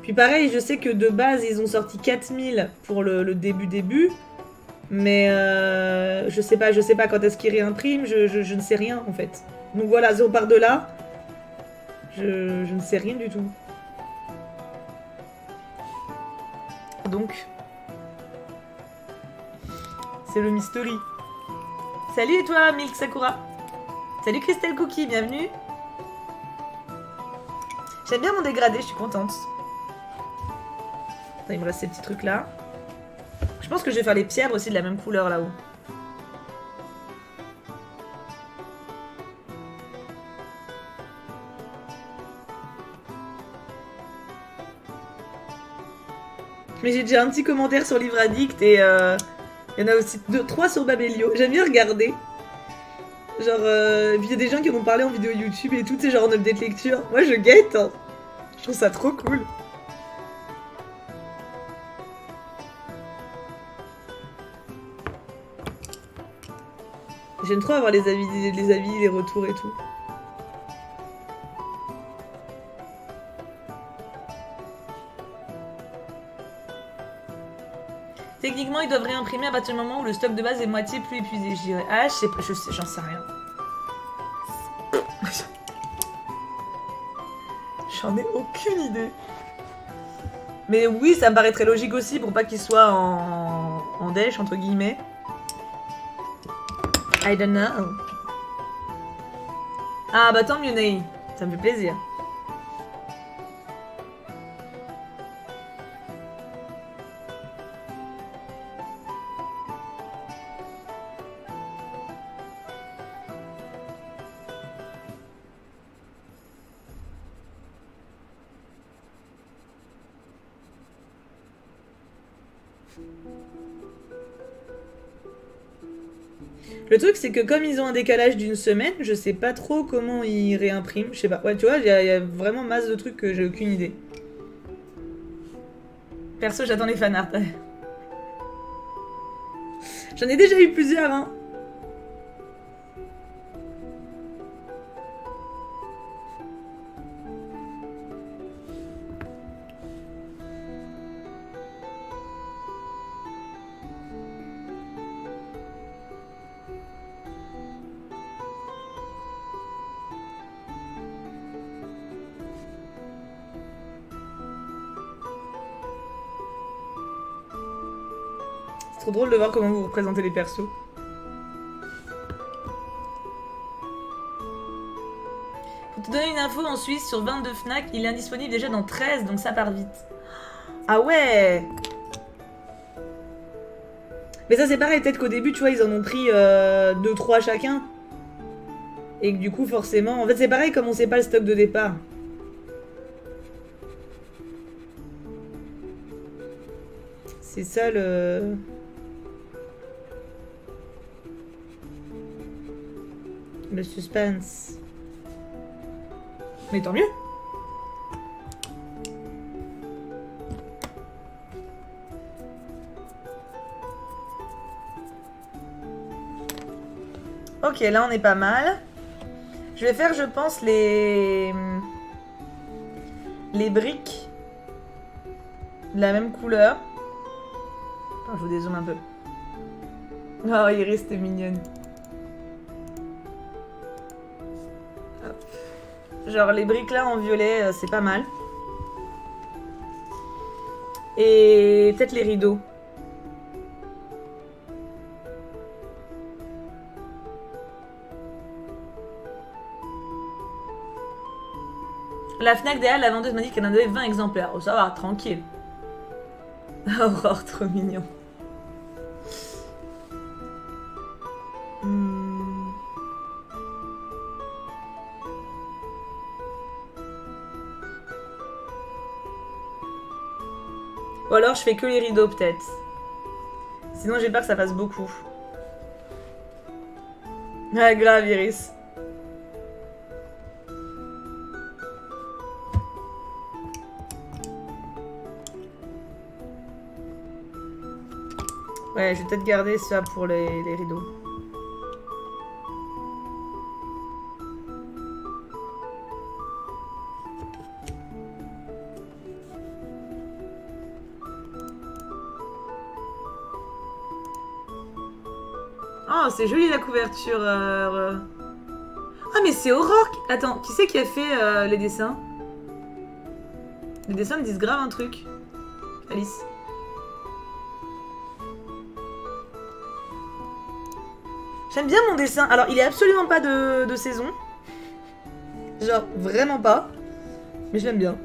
Puis pareil, je sais que de base, ils ont sorti 4000 pour le début. Mais je sais pas quand est-ce qu'ils réimpriment, je ne sais rien en fait. Donc voilà, si on part de là, je ne sais rien du tout. Donc, c'est le mystery. Salut et toi, Milk Sakura. Salut Christelle Cookie, bienvenue. J'aime bien mon dégradé, je suis contente. Attends, il me reste ces petits trucs là. Je pense que je vais faire les pierres aussi de la même couleur là-haut. Mais j'ai déjà un petit commentaire sur Livre Addict et il y en a aussi 2-3 sur Babelio. J'aime bien regarder. Genre, il y a des gens qui en ont parlé en vidéo YouTube et tout, c'est genre en update lecture. Moi je guette, hein. Je trouve ça trop cool. J'aime trop avoir les avis, les retours et tout. Techniquement, ils doivent réimprimer à partir du moment où le stock de base est moitié plus épuisé, je dirais. Ah, je sais pas, j'en sais rien. J'en ai aucune idée. Mais oui, ça me paraît très logique aussi pour pas qu'il soit en dèche, entre guillemets. I don't know. Ah bah tant mieux, Ney. Ça me fait plaisir. Le truc, c'est que comme ils ont un décalage d'une semaine, je sais pas trop comment ils réimpriment. Je sais pas. Ouais, tu vois, il y a vraiment masse de trucs que j'ai aucune idée. Perso, j'attends les fanarts. J'en ai déjà eu plusieurs, hein. C'est trop drôle de voir comment vous représentez les persos. Pour te donner une info, en Suisse, sur 22 Fnac, il est indisponible déjà dans 13, donc ça part vite. Ah ouais! Mais ça c'est pareil, peut-être qu'au début, tu vois, ils en ont pris 2-3 chacun. Et que du coup, forcément... En fait, c'est pareil comme on sait pas le stock de départ. C'est ça le... Le suspense. Mais tant mieux. Ok, là on est pas mal. Je vais faire, je pense, les briques de la même couleur. Attends, je vous dézoome un peu. Oh, Iris, t'es mignonne. Genre les briques là en violet, c'est pas mal. Et peut-être les rideaux. La Fnac derrière, la vendeuse m'a dit qu'elle en avait 20 exemplaires. Oh ça va, tranquille. Aurore, trop mignon. Ou alors je fais que les rideaux peut-être. Sinon j'ai peur que ça fasse beaucoup. Ah grave Iris. Ouais, je vais peut-être garder ça pour les rideaux. Oh, c'est joli la couverture. Ah, mais c'est Aurore. Attends, qui c'est qui a fait les dessins? Les dessins me disent grave un truc. Alice. J'aime bien mon dessin. Alors, il est absolument pas de saison. Genre, vraiment pas. Mais je l'aime bien.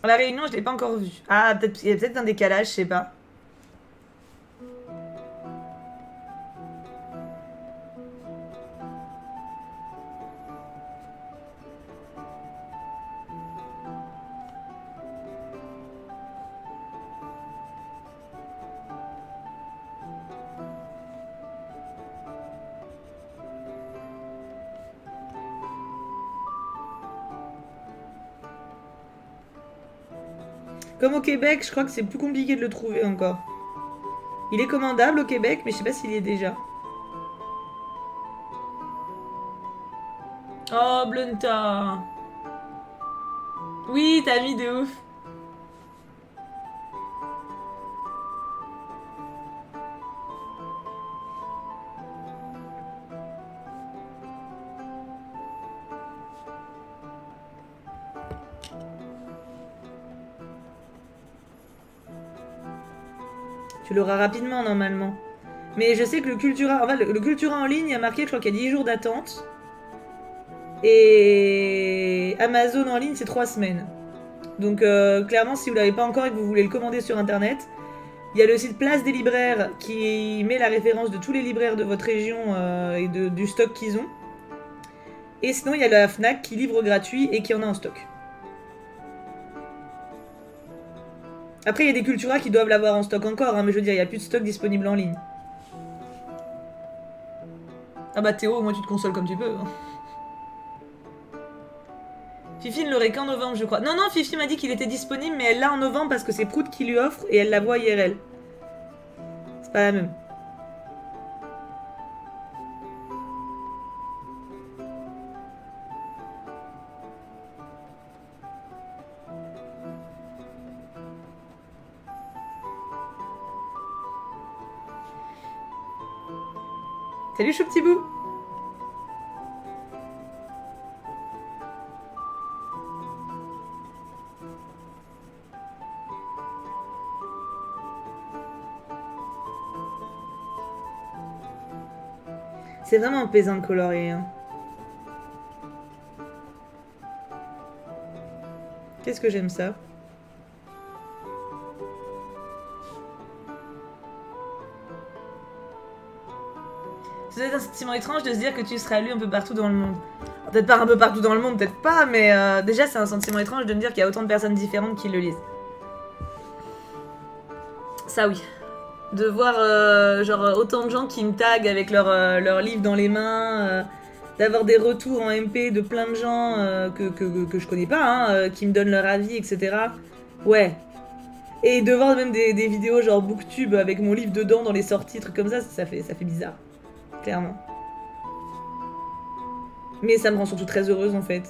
La réunion, je l'ai pas encore vue. Ah, peut-être il y a peut-être un décalage, je sais pas. Comme au Québec, je crois que c'est plus compliqué de le trouver encore. Il est commandable au Québec, mais je sais pas s'il y est déjà. Oh, Blunta. Oui, t'as mis de ouf. Tu l'auras rapidement normalement. Mais je sais que le Cultura, enfin, le Cultura en ligne, il y a marqué, je crois qu'il y a 10 jours d'attente. Et Amazon en ligne, c'est 3 semaines. Donc clairement, si vous l'avez pas encore et que vous voulez le commander sur internet, il y a le site Place des libraires qui met la référence de tous les libraires de votre région et du stock qu'ils ont. Et sinon, il y a la Fnac qui livre gratuit et qui en a en stock. Après, il y a des Cultura qui doivent l'avoir en stock encore, hein, mais je veux dire, il n'y a plus de stock disponible en ligne. Ah bah Théo, au moins tu te consoles comme tu peux. Hein. Fifi ne l'aurait qu'en novembre, je crois. Non, non, Fifi m'a dit qu'il était disponible, mais elle l'a en novembre parce que c'est Prout qui lui offre et elle la voit IRL. C'est pas la même. Salut chou petit bout. C'est vraiment plaisant de colorier. Hein. Qu'est-ce que j'aime ça. C'est peut-être un sentiment étrange de se dire que tu seras lu un peu partout dans le monde. Peut-être pas un peu partout dans le monde, peut-être pas, mais déjà c'est un sentiment étrange de me dire qu'il y a autant de personnes différentes qui le lisent. Ça oui. De voir genre autant de gens qui me taguent avec leur livre dans les mains, d'avoir des retours en MP de plein de gens que je connais pas, hein, qui me donnent leur avis, etc. Ouais. Et de voir même des vidéos genre Booktube avec mon livre dedans dans les sorties, trucs comme ça fait bizarre. Clairement. Mais ça me rend surtout très heureuse en fait.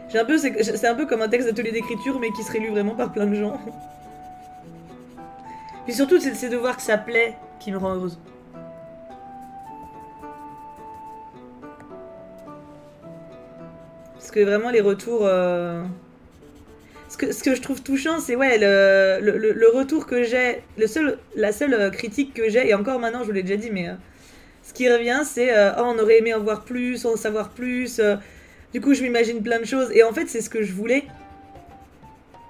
C'est un peu comme un texte d'atelier d'écriture mais qui serait lu vraiment par plein de gens. Puis surtout c'est de voir que ça plaît qui me rend heureuse. Parce que vraiment les retours... Ce que je trouve touchant, c'est ouais, le retour que j'ai, la seule critique que j'ai, et encore maintenant je vous l'ai déjà dit, mais ce qui revient c'est oh, on aurait aimé en voir plus, en savoir plus, du coup je m'imagine plein de choses, et en fait c'est ce que je voulais.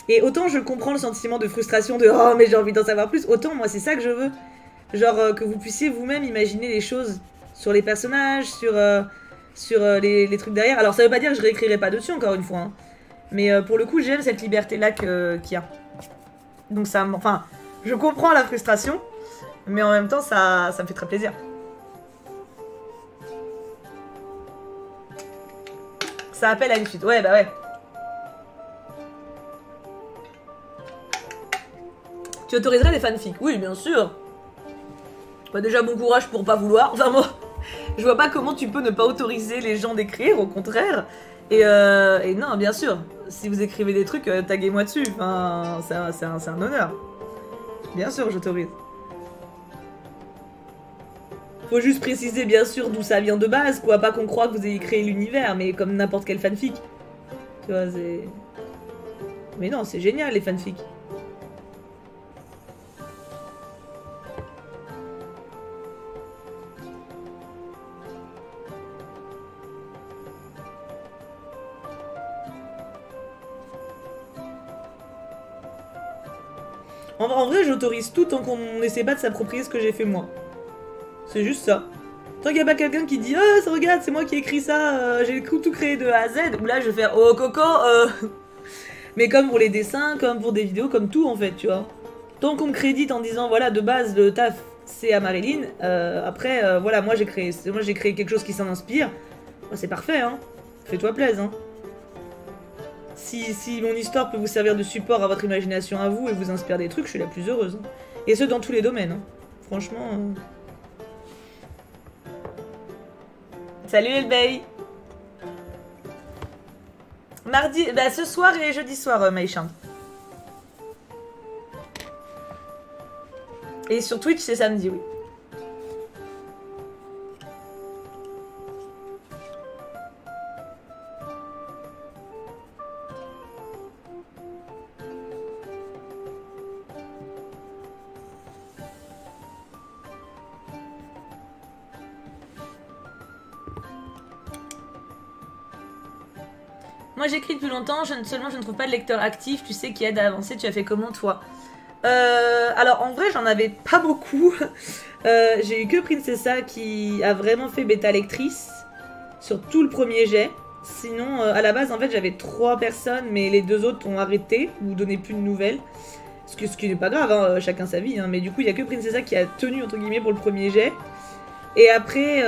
Et autant je comprends le sentiment de frustration de oh mais j'ai envie d'en savoir plus, autant moi c'est ça que je veux. Genre que vous puissiez vous-même imaginer les choses sur les personnages, sur les trucs derrière. Alors ça veut pas dire que je réécrirai pas dessus encore une fois, hein. Mais pour le coup, j'aime cette liberté-là qu'il y a. Donc ça... Enfin, je comprends la frustration, mais en même temps, ça me fait très plaisir. Ça appelle à une suite. Ouais, bah ouais. Tu autoriserais les fanfics? Oui, bien sûr. Bah déjà, bon courage pour pas vouloir. Enfin, moi, je vois pas comment tu peux ne pas autoriser les gens d'écrire, au contraire. Et non, bien sûr. Si vous écrivez des trucs, taguez-moi dessus. Enfin, c'est un honneur. Bien sûr, j'autorise. Faut juste préciser, bien sûr, d'où ça vient de base, quoi. Pas qu'on croit que vous ayez créé l'univers, mais comme n'importe quel fanfic. Tu vois, c'est... Mais non, c'est génial, les fanfics. En vrai, j'autorise tout tant qu'on n'essaie pas de s'approprier ce que j'ai fait moi. C'est juste ça. Tant qu'il n'y a pas quelqu'un qui dit « Oh, regarde, c'est moi qui ai écrit ça, j'ai tout créé de A à Z », ou là je vais faire « Oh, coco, Mais comme pour les dessins, comme pour des vidéos, comme tout en fait, tu vois. Tant qu'on me crédite en disant « Voilà, de base, le taf, c'est à Marilyn après, voilà, moi j'ai créé quelque chose qui s'en inspire. Bah, c'est parfait, hein. Fais-toi plaisir, hein. Si mon histoire peut vous servir de support à votre imagination à vous et vous inspire des trucs, je suis la plus heureuse. Hein. Et ce, dans tous les domaines. Hein. Franchement... Salut Elbey. Mardi... Bah ce soir et jeudi soir, Maïchan. Et sur Twitch, c'est samedi, oui. Moi j'écris depuis longtemps, seulement je ne trouve pas de lecteur actif, tu sais, qui aide à avancer. Tu as fait comment toi? Alors en vrai j'en avais pas beaucoup. J'ai eu que Princessa qui a vraiment fait bêta lectrice sur tout le premier jet. Sinon à la base en fait j'avais 3 personnes, mais les 2 autres ont arrêté ou donné plus de nouvelles. Ce qui n'est pas grave, hein, chacun sa vie, hein, mais du coup il y a que Princessa qui a tenu entre guillemets pour le premier jet. Et après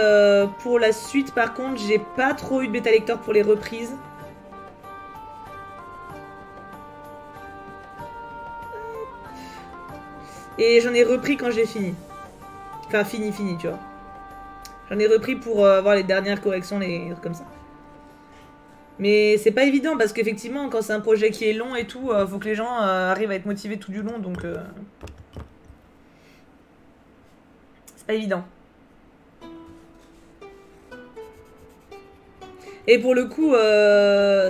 pour la suite par contre j'ai pas trop eu de bêta lecteur pour les reprises. Et j'en ai repris quand j'ai fini. Enfin, fini, tu vois. J'en ai repris pour voir les dernières corrections, les trucs comme ça. Mais c'est pas évident parce qu'effectivement, quand c'est un projet qui est long et tout, faut que les gens arrivent à être motivés tout du long, donc... c'est pas évident. Et pour le coup,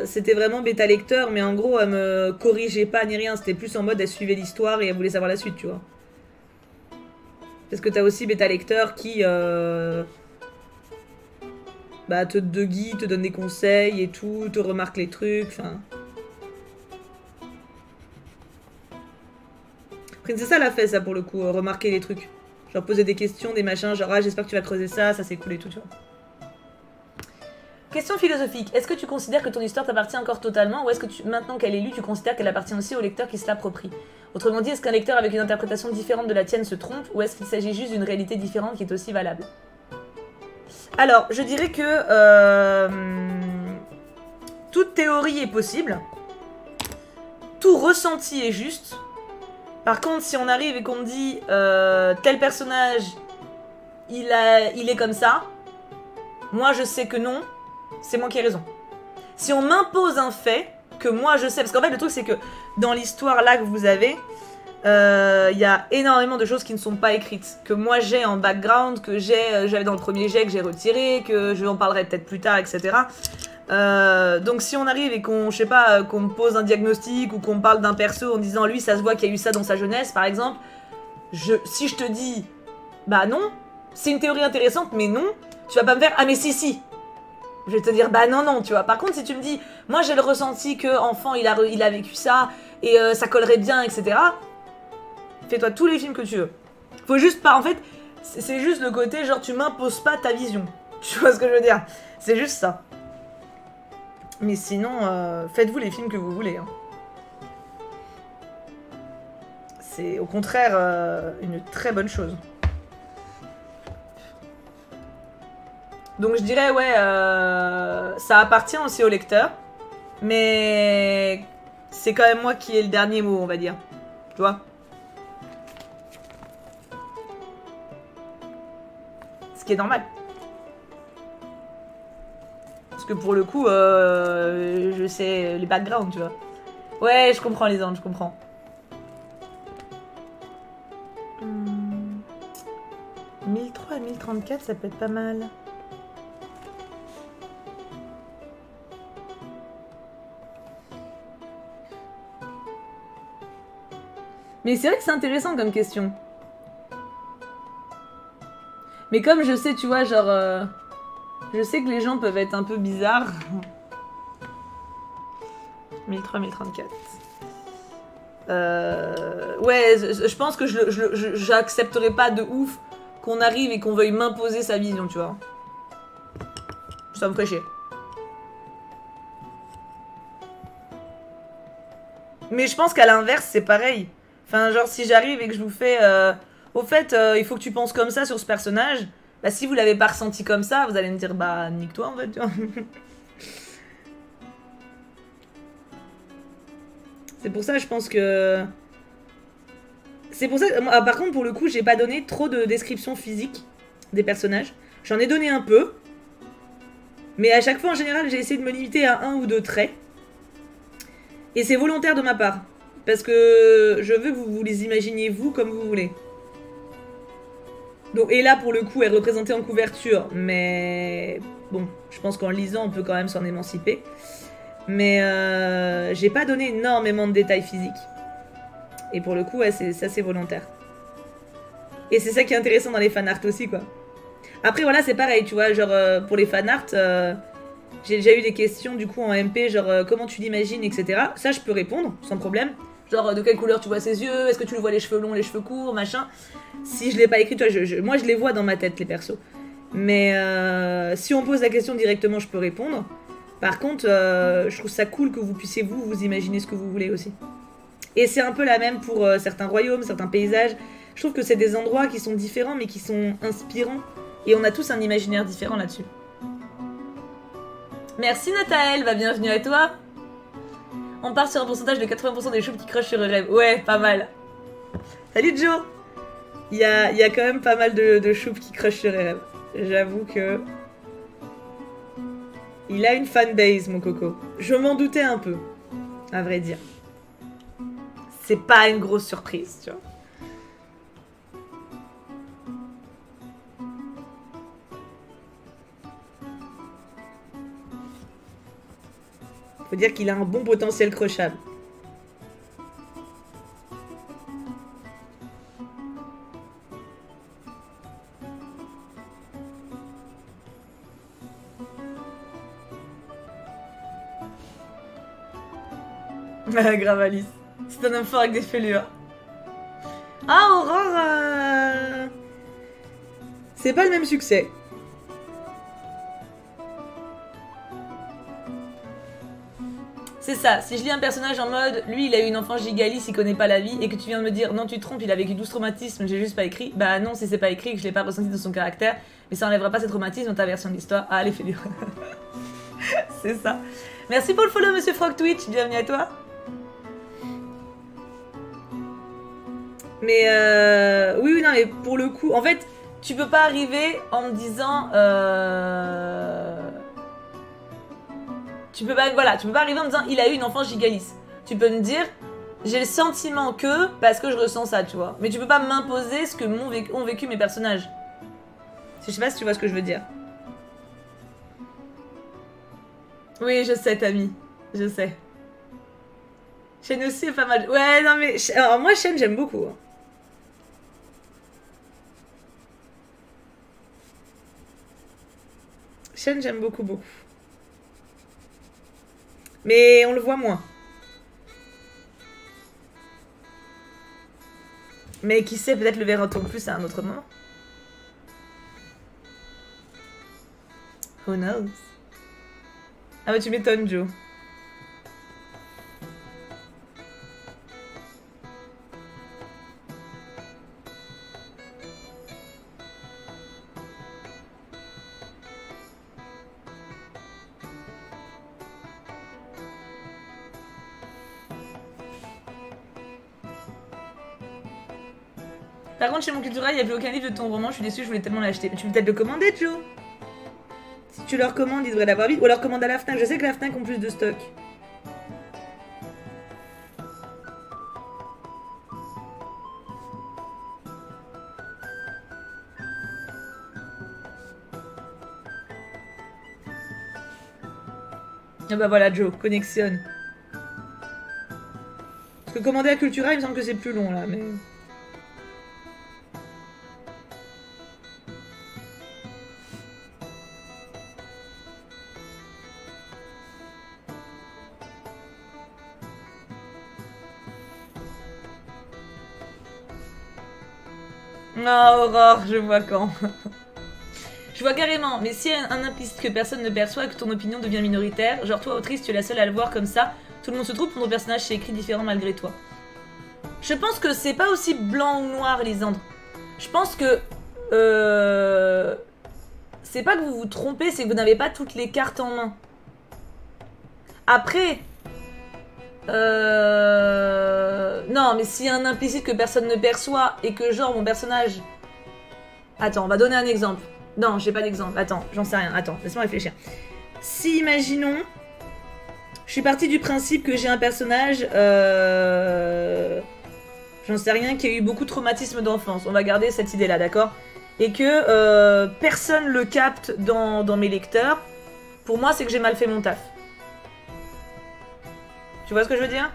c'était vraiment bêta lecteur, mais en gros, elle me corrigeait pas ni rien. C'était plus en mode, elle suivait l'histoire et elle voulait savoir la suite, tu vois. Parce que t'as aussi bêta lecteur qui bah, te guide, te donne des conseils et tout, te remarque les trucs, enfin... Princessa l'a fait ça pour le coup, remarquer les trucs. Genre poser des questions, des machins, genre ah j'espère que tu vas creuser ça, ça c'est cool et tout, tu vois. Question philosophique, est-ce que tu considères que ton histoire t'appartient encore totalement ou est-ce que maintenant qu'elle est lue, tu considères qu'elle appartient aussi au lecteur qui se l'approprie? Autrement dit, est-ce qu'un lecteur avec une interprétation différente de la tienne se trompe ou est-ce qu'il s'agit juste d'une réalité différente qui est aussi valable? Alors, je dirais que toute théorie est possible, tout ressenti est juste. Par contre, si on arrive et qu'on me dit tel personnage, il est comme ça, moi je sais que non, c'est moi qui ai raison. Si on m'impose un fait que moi je sais, parce qu'en fait le truc c'est que dans l'histoire là que vous avez, il y a énormément de choses qui ne sont pas écrites, que moi j'ai en background, que j'avais dans le premier jet que j'ai retiré, que je en parlerai peut-être plus tard, etc. Donc si on arrive et qu'on, je sais pas, qu'on me pose un diagnostic ou qu'on me parle d'un perso en disant lui ça se voit qu'il y a eu ça dans sa jeunesse par exemple, si je te dis bah non, c'est une théorie intéressante mais non, tu vas pas me faire ah mais si. Je vais te dire bah non tu vois. Par contre si tu me dis moi j'ai le ressenti que enfant il a vécu ça et ça collerait bien etc. Fais-toi tous les films que tu veux. Faut juste pas en fait c'est juste le côté genre tu m'imposes pas ta vision. Tu vois ce que je veux dire? C'est juste ça. Mais sinon, faites-vous les films que vous voulez. Hein. C'est au contraire une très bonne chose. Donc je dirais, ouais, ça appartient aussi au lecteur. Mais c'est quand même moi qui ai le dernier mot, on va dire. Tu vois? Ce qui est normal. Parce que pour le coup, je sais les backgrounds, tu vois. Ouais, je comprends les angles, je comprends. 1003 et 1034, ça peut être pas mal. Mais c'est vrai que c'est intéressant comme question. Mais comme je sais, tu vois, genre... je sais que les gens peuvent être un peu bizarres. 1003, 1034. Ouais, je pense que j'accepterai pas de ouf qu'on arrive et qu'on veuille m'imposer sa vision, tu vois. Ça me ferait chier. Mais je pense qu'à l'inverse, c'est pareil. Enfin, genre, si j'arrive et que je vous fais... au fait, il faut que tu penses comme ça sur ce personnage. Bah, si vous l'avez pas ressenti comme ça, vous allez me dire, bah, nique-toi, en fait, tu vois. C'est pour ça, je pense que... C'est pour ça... par contre, pour le coup, j'ai pas donné trop de descriptions physiques des personnages. J'en ai donné un peu. Mais à chaque fois, en général, j'ai essayé de me limiter à 1 ou 2 traits. Et c'est volontaire de ma part. Parce que je veux que vous les imaginiez vous comme vous voulez. Donc, et là, pour le coup, elle est représentée en couverture. Mais bon, je pense qu'en lisant, on peut quand même s'en émanciper. Mais j'ai pas donné énormément de détails physiques. Et pour le coup, ouais, ça c'est volontaire. Et c'est ça qui est intéressant dans les fanarts aussi, quoi. Après, voilà, c'est pareil, tu vois, genre, pour les fanarts, j'ai déjà eu des questions, du coup, en MP, genre, comment tu l'imagines, etc. Ça, je peux répondre, sans problème. Genre, de quelle couleur tu vois ses yeux, est-ce que tu le vois les cheveux longs, les cheveux courts, machin. Si je l'ai pas écrit, tu vois, moi, je les vois dans ma tête, les persos. Mais si on pose la question directement, je peux répondre. Par contre, je trouve ça cool que vous puissiez, vous imaginer ce que vous voulez aussi. Et c'est un peu la même pour certains royaumes, certains paysages. Je trouve que c'est des endroits qui sont différents, mais qui sont inspirants. Et on a tous un imaginaire différent là-dessus. Merci Nathalie, bah bienvenue à toi. On part sur un pourcentage de 80% des choupes qui crushent sur un rêve. Ouais, pas mal. Salut Joe. Il y a quand même pas mal de choupes qui crushent sur un rêve. J'avoue que... Il a une fanbase, mon coco. Je m'en doutais un peu, à vrai dire. C'est pas une grosse surprise, tu vois. Faut dire qu'il a un bon potentiel crushable. Grave Alice. C'est un homme fort avec des fêlures. Ah, Aurore c'est pas le même succès. C'est ça, si je lis un personnage en mode, lui il a eu une enfance gigaliste, il connaît pas la vie, et que tu viens de me dire, non tu te trompes, il a vécu 12 traumatismes, j'ai juste pas écrit, bah non, si c'est pas écrit, que je l'ai pas ressenti dans son caractère, mais ça enlèvera pas ses traumatismes dans ta version de l'histoire. Ah, les fêlures. C'est ça. Merci pour le follow, monsieur Frog Twitch, bienvenue à toi. Mais oui, non, mais pour le coup, en fait, tu peux pas arriver en me disant... Tu peux pas, voilà, tu peux pas arriver en me disant il a eu une enfance gigaliste. Tu peux me dire j'ai le sentiment que parce que je ressens ça, tu vois. Mais tu peux pas m'imposer ce que ont vécu mes personnages. Je sais pas si tu vois ce que je veux dire. Oui, je sais, Tammy. Je sais. Shen aussi est pas mal. Ouais, non mais... Alors moi, Shen, j'aime beaucoup. Hein. Shen, j'aime beaucoup, beaucoup. Mais on le voit moins. Mais qui sait, peut-être le verra-t-on plus à un autre moment. Who knows? Ah bah tu m'étonnes, Joe. Par contre, chez mon Cultura, il n'y a plus aucun livre de ton roman. Je suis déçue, je voulais tellement l'acheter. Tu peux peut-être le commander, Joe. Si tu le recommandes, il devrait l'avoir vite. Ou alors commande à la Fnac. Je sais que la Fnac ont plus de stock. Ah bah voilà, Joe, connexion. Parce que commander à Cultura, il me semble que c'est plus long là, mais. Ah, Aurore, je vois quand. Je vois carrément, mais si un implicite que personne ne perçoit et que ton opinion devient minoritaire, genre toi, autrice, tu es la seule à le voir comme ça, tout le monde se trouve pour ton personnage s'est écrit différent malgré toi. Je pense que c'est pas aussi blanc ou noir, Lisandre. Je pense que... c'est pas que vous vous trompez, c'est que vous n'avez pas toutes les cartes en main. Après... Non, mais s'il y a un implicite que personne ne perçoit et que genre mon personnage... Attends, on va donner un exemple. Non, j'ai pas d'exemple. Attends, j'en sais rien. Attends, laisse-moi réfléchir. Si, imaginons... Je suis partie du principe que j'ai un personnage... J'en sais rien, qui a eu beaucoup de traumatisme d'enfance. On va garder cette idée-là, d'accord? Et que personne le capte dans mes lecteurs. Pour moi, c'est que j'ai mal fait mon taf. Tu vois ce que je veux dire?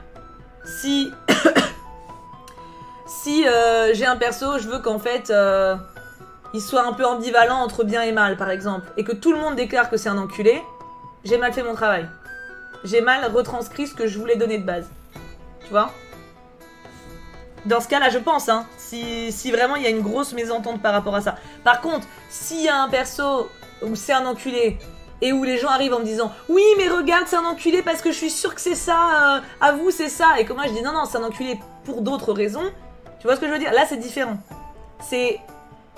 Si... si j'ai un perso, je veux qu'en fait... il soit un peu ambivalent entre bien et mal, par exemple. Et que tout le monde déclare que c'est un enculé. J'ai mal fait mon travail. J'ai mal retranscrit ce que je voulais donner de base. Tu vois? Dans ce cas-là, je pense, hein. Si vraiment il y a une grosse mésentente par rapport à ça. Par contre, s'il y a un perso où c'est un enculé et où les gens arrivent en me disant « Oui, mais regarde, c'est un enculé parce que je suis sûre que c'est ça, à vous, c'est ça. » Et que moi, je dis « Non, non, c'est un enculé pour d'autres raisons. » Tu vois ce que je veux dire? Là, c'est différent. C'est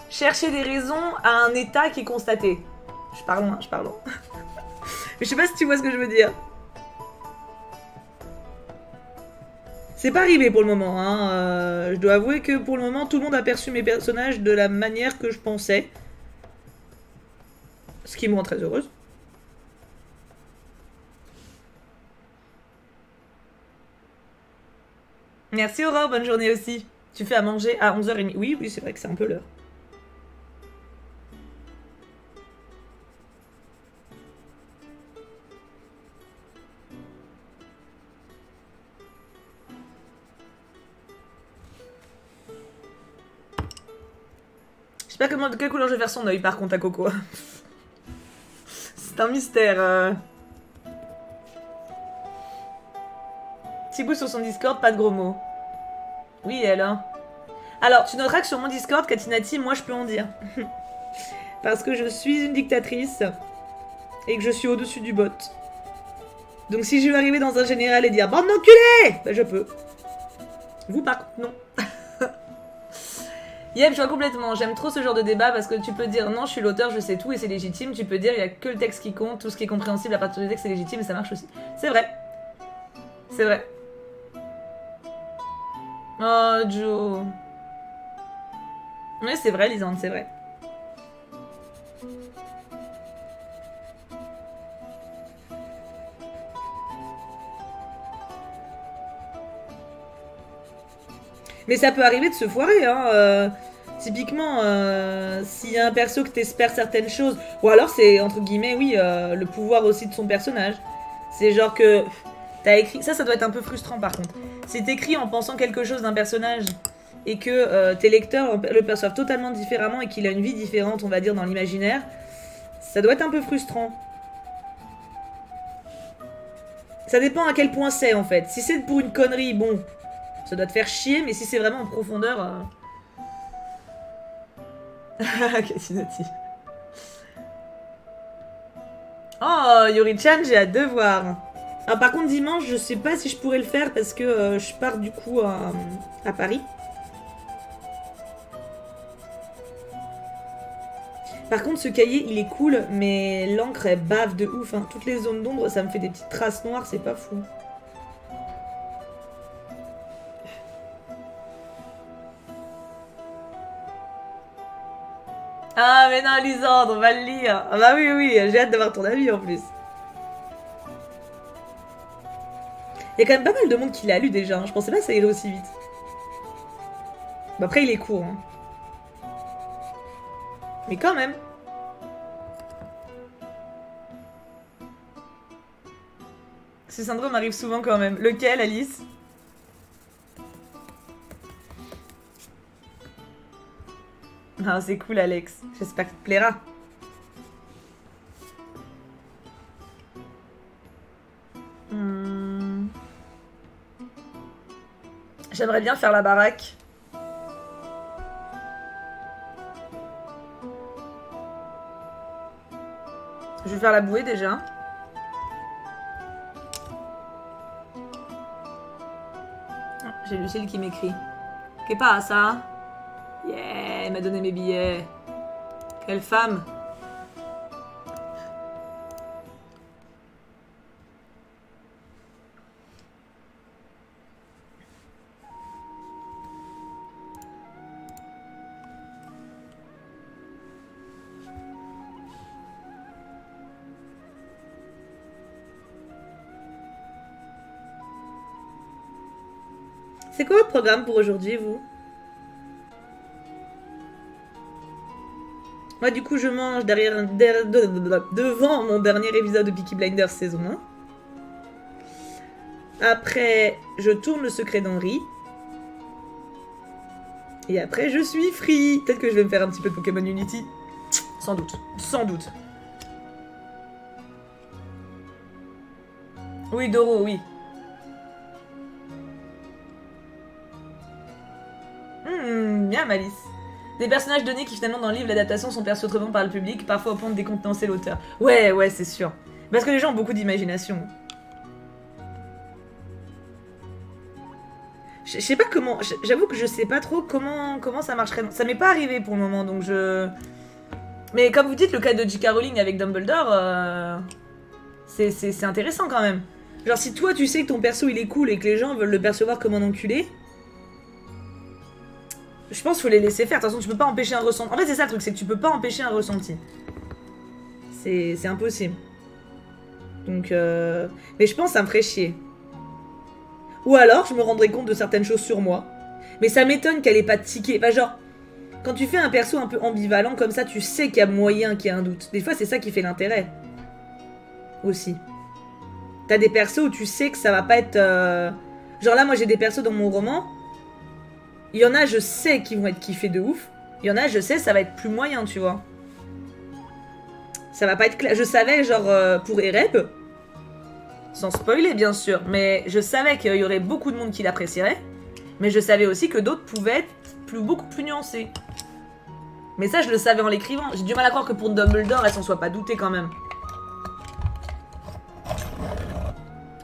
chercher des raisons à un état qui est constaté. Je parle loin, je parle loin. Mais je sais pas si tu vois ce que je veux dire. C'est pas arrivé pour le moment, hein. Je dois avouer que pour le moment, tout le monde a perçu mes personnages de la manière que je pensais. Ce qui me rend très heureuse. Merci Aurore, bonne journée aussi. Tu fais à manger à 11h30. Oui, oui, c'est vrai que c'est un peu l'heure. Je sais pas de quelle couleur je vais faire son œil par contre à Coco. C'est un mystère. Thibaut sur son Discord, pas de gros mots. Oui, elle, hein. Alors, tu noteras que sur mon Discord, Katinati, moi je peux en dire. Parce que je suis une dictatrice et que je suis au-dessus du bot. Donc si je veux arriver dans un général et dire « Bande d'enculés !» bah je peux. Vous par contre, non. Yep, je vois complètement. J'aime trop ce genre de débat parce que tu peux dire non, je suis l'auteur, je sais tout et c'est légitime. Tu peux dire il y a que le texte qui compte, tout ce qui est compréhensible à partir du texte c'est légitime et ça marche aussi. C'est vrai. C'est vrai. Oh, Joe. Oui, c'est vrai, Lisande, c'est vrai. Mais ça peut arriver de se foirer, hein. Typiquement, s'il y a un perso que t'espères certaines choses, ou alors c'est, entre guillemets, oui, le pouvoir aussi de son personnage. C'est genre que t'as écrit... Ça doit être un peu frustrant par contre. Si t'écris en pensant quelque chose d'un personnage et que tes lecteurs le perçoivent totalement différemment et qu'il a une vie différente, on va dire, dans l'imaginaire, ça doit être un peu frustrant. Ça dépend à quel point c'est, en fait. Si c'est pour une connerie, bon, ça doit te faire chier, mais si c'est vraiment en profondeur... Catinati. Oh, Yuri-chan, j'ai hâte de voir. Ah, par contre, dimanche, je sais pas si je pourrais le faire parce que je pars du coup à Paris. Par contre, ce cahier, il est cool, mais l'encre, elle bave de ouf. Hein. Toutes les zones d'ombre, ça me fait des petites traces noires, c'est pas fou. Ah, mais non, Lisandre, on va le lire. Ah bah oui, oui, j'ai hâte d'avoir ton avis en plus. Il y a quand même pas mal de monde qui l'a lu déjà. Hein. Je pensais pas que ça irait aussi vite. Bah après, il est court. Hein. Mais quand même. Ce syndrome arrive souvent quand même. Lequel, Alice? Ah, c'est cool, Alex. J'espère qu'il te plaira. J'aimerais bien faire la baraque. Je vais faire la bouée déjà. J'ai Lucille qui m'écrit. Qu'est-ce pas ça? Yeah, elle m'a donné mes billets. Quelle femme. C'est quoi votre programme pour aujourd'hui, vous? Moi, du coup, je mange devant mon dernier épisode de Peaky Blinders saison 1. Après, je tourne le secret d'Henri. Et après, je suis free. Peut-être que je vais me faire un petit peu de Pokémon Unity. Sans doute. Sans doute. Oui, Doro, oui. Bien, Malice. Des personnages donnés qui finalement dans le livre, l'adaptation sont perçus autrement par le public, parfois au point de décontenancer l'auteur. Ouais, ouais, c'est sûr. Parce que les gens ont beaucoup d'imagination. Je sais pas comment... J'avoue que je sais pas trop comment ça marcherait. Ça m'est pas arrivé pour le moment, donc je... Mais comme vous dites, le cas de J.K. Rowling avec Dumbledore, c'est intéressant quand même. Genre si toi tu sais que ton perso il est cool et que les gens veulent le percevoir comme un enculé... Je pense qu'il faut les laisser faire. De toute façon, tu peux pas empêcher un ressenti. En fait, c'est ça le truc, c'est que tu peux pas empêcher un ressenti. C'est impossible. Donc, mais je pense que ça me ferait chier. Ou alors, je me rendrais compte de certaines choses sur moi. Mais ça m'étonne qu'elle ait pas de ticket. Enfin, genre, quand tu fais un perso un peu ambivalent comme ça, tu sais qu'il y a moyen qu'il y ait un doute. Des fois, c'est ça qui fait l'intérêt. Aussi. T'as des persos où tu sais que ça va pas être... Genre là, moi, j'ai des persos dans mon roman... Il y en a, je sais qu'ils vont être kiffés de ouf. Il y en a, je sais, ça va être plus moyen, tu vois. Ça va pas être clair. Je savais, genre, pour Ereb, sans spoiler, bien sûr, mais je savais qu'il y aurait beaucoup de monde qui l'apprécierait. Mais je savais aussi que d'autres pouvaient être beaucoup plus nuancés. Mais ça, je le savais en l'écrivant. J'ai du mal à croire que pour Dumbledore, elle s'en soit pas doutée quand même.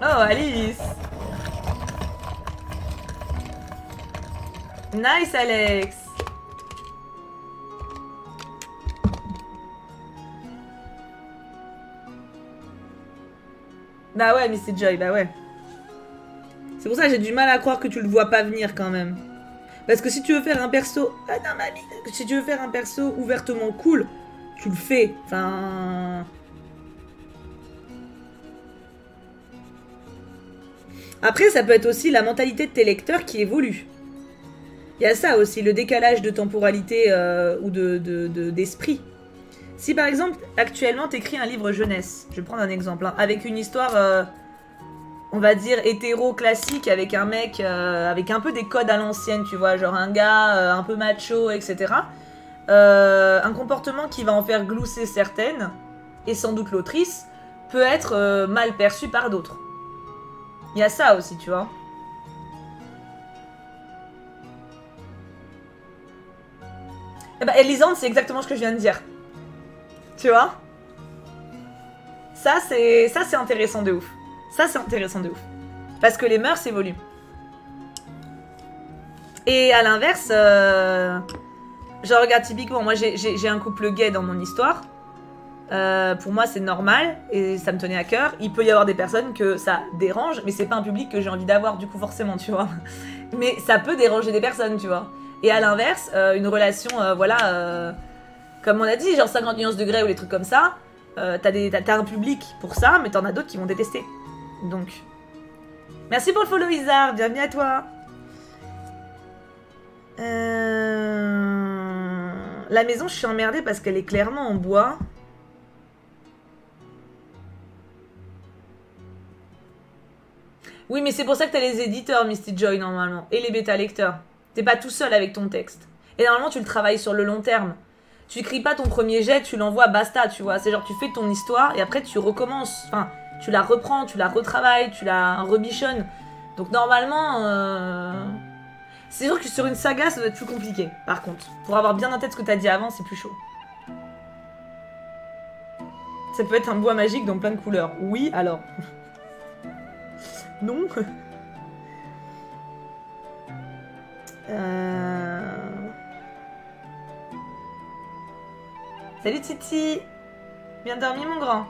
Oh, Alice! Nice, Alex. Bah ouais, Missy Joy, bah ouais. C'est pour ça que j'ai du mal à croire que tu le vois pas venir quand même. Parce que si tu veux faire un perso... Ah non, mamie. Si tu veux faire un perso ouvertement cool, tu le fais. Enfin... Après, ça peut être aussi la mentalité de tes lecteurs qui évolue. Il y a ça aussi, le décalage de temporalité ou d'esprit. Si par exemple, actuellement, t'écris un livre jeunesse, je vais prendre un exemple, hein, avec une histoire, on va dire, hétéro classique, avec un mec, avec un peu des codes à l'ancienne, tu vois, genre un gars un peu macho, etc. Un comportement qui va en faire glousser certaines, et sans doute l'autrice, peut être mal perçu par d'autres. Il y a ça aussi, tu vois. Eh ben, Elisande, c'est exactement ce que je viens de dire. Tu vois? Ça, c'est intéressant de ouf. Ça, c'est intéressant de ouf. Parce que les mœurs évoluent. Et à l'inverse, genre, regarde, typiquement, moi, j'ai un couple gay dans mon histoire. Pour moi, c'est normal et ça me tenait à cœur. Il peut y avoir des personnes que ça dérange, mais c'est pas un public que j'ai envie d'avoir, du coup, forcément, tu vois. Mais ça peut déranger des personnes, tu vois. Et à l'inverse, une relation, voilà, comme on a dit, genre 50 nuances de grey ou des trucs comme ça, t'as un public pour ça, mais t'en as d'autres qui vont détester. Donc, merci pour le follow, Isard, bienvenue à toi. La maison, je suis emmerdée parce qu'elle est clairement en bois. Oui, mais c'est pour ça que t'as les éditeurs, Misty Joy, normalement, et les bêta-lecteurs. T'es pas tout seul avec ton texte. Et normalement, tu le travailles sur le long terme. Tu écris pas ton premier jet, tu l'envoies, basta, tu vois. C'est genre, tu fais ton histoire, et après, tu recommences. Enfin, tu la reprends, tu la retravailles, tu la rebichonnes. Donc, normalement... C'est sûr que sur une saga, ça doit être plus compliqué, par contre. Pour avoir bien en tête ce que t'as dit avant, c'est plus chaud. Ça peut être un bois magique dans plein de couleurs. Oui, alors... Non. Salut Titi. Bien dormi mon grand.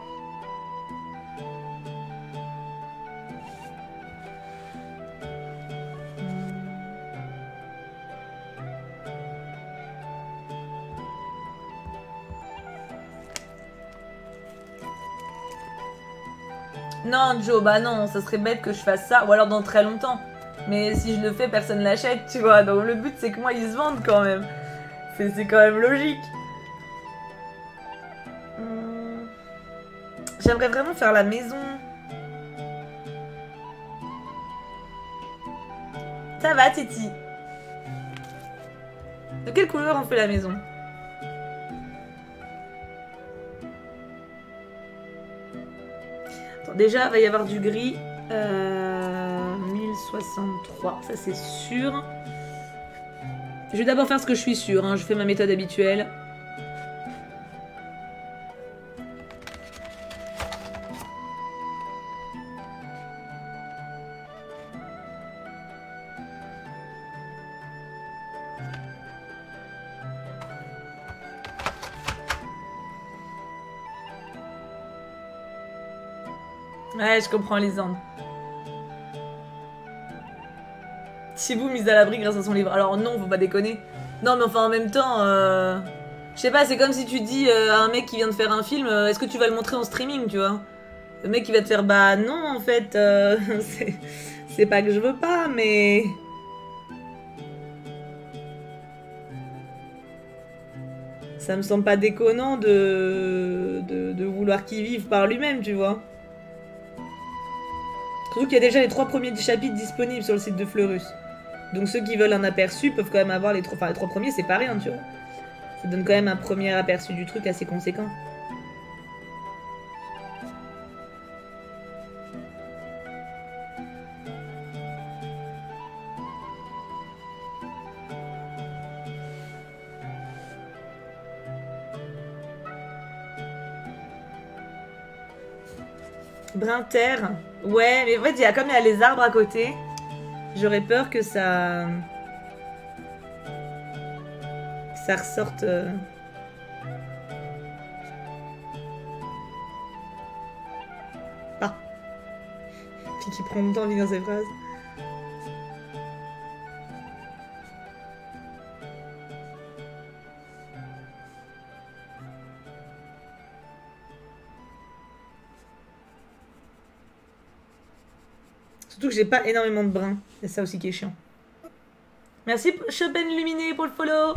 Non Joe, bah non, ça serait bête que je fasse ça, ou alors dans très longtemps. Mais si je le fais, personne l'achète, tu vois. Donc le but c'est que moi ils se vendent quand même. C'est quand même logique. J'aimerais vraiment faire la maison. Ça va Titi. De quelle couleur on fait la maison? Attends, déjà, il va y avoir du gris. 1063, ça c'est sûr. Je vais d'abord faire ce que je suis sûre, hein. Je fais ma méthode habituelle. Ouais, je comprends Lisande. Thibaut mise à l'abri grâce à son livre. Alors non, faut pas déconner. Non, mais enfin en même temps, je sais pas, c'est comme si tu dis à un mec qui vient de faire un film, est-ce que tu vas le montrer en streaming, tu vois? Le mec il va te faire, bah non en fait, c'est pas que je veux pas, mais... Ça me semble pas déconnant de vouloir qu'il vive par lui-même, tu vois. Surtout qu'il y a déjà les 3 premiers chapitres disponibles sur le site de Fleurus. Donc ceux qui veulent un aperçu peuvent quand même avoir les 3... Enfin, les 3 premiers, c'est pas rien, tu vois. Ça donne quand même un premier aperçu du truc assez conséquent. Brun terre. Ouais, mais en fait, comme il y a les arbres à côté, j'aurais peur que ça... ça ressorte... Ah. Puis qui prend longtemps à finir ses phrases. Surtout que j'ai pas énormément de brun. C'est ça aussi qui est chiant. Merci Chopin Luminé pour le follow.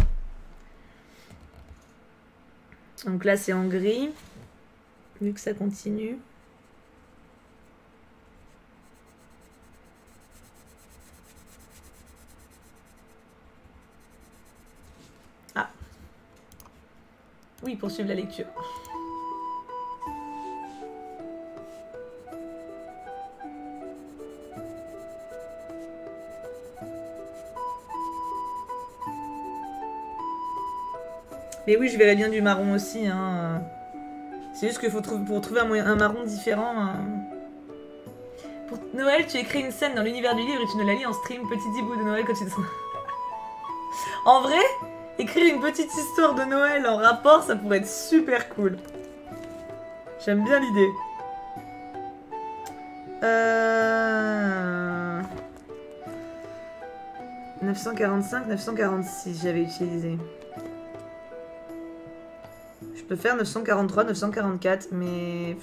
Donc là c'est en gris. Vu que ça continue. Ah. Oui, poursuivre la lecture. Mais oui, je verrais bien du marron aussi, hein. C'est juste qu'il faut pour trouver un marron différent. Pour Noël, tu écris une scène dans l'univers du livre et tu nous la lis en stream. Petit dibou de Noël quand tu... En vrai, écrire une petite histoire de Noël en rapport, ça pourrait être super cool. J'aime bien l'idée. 945, 946, j'avais utilisé. Je peux faire 943, 944, mais...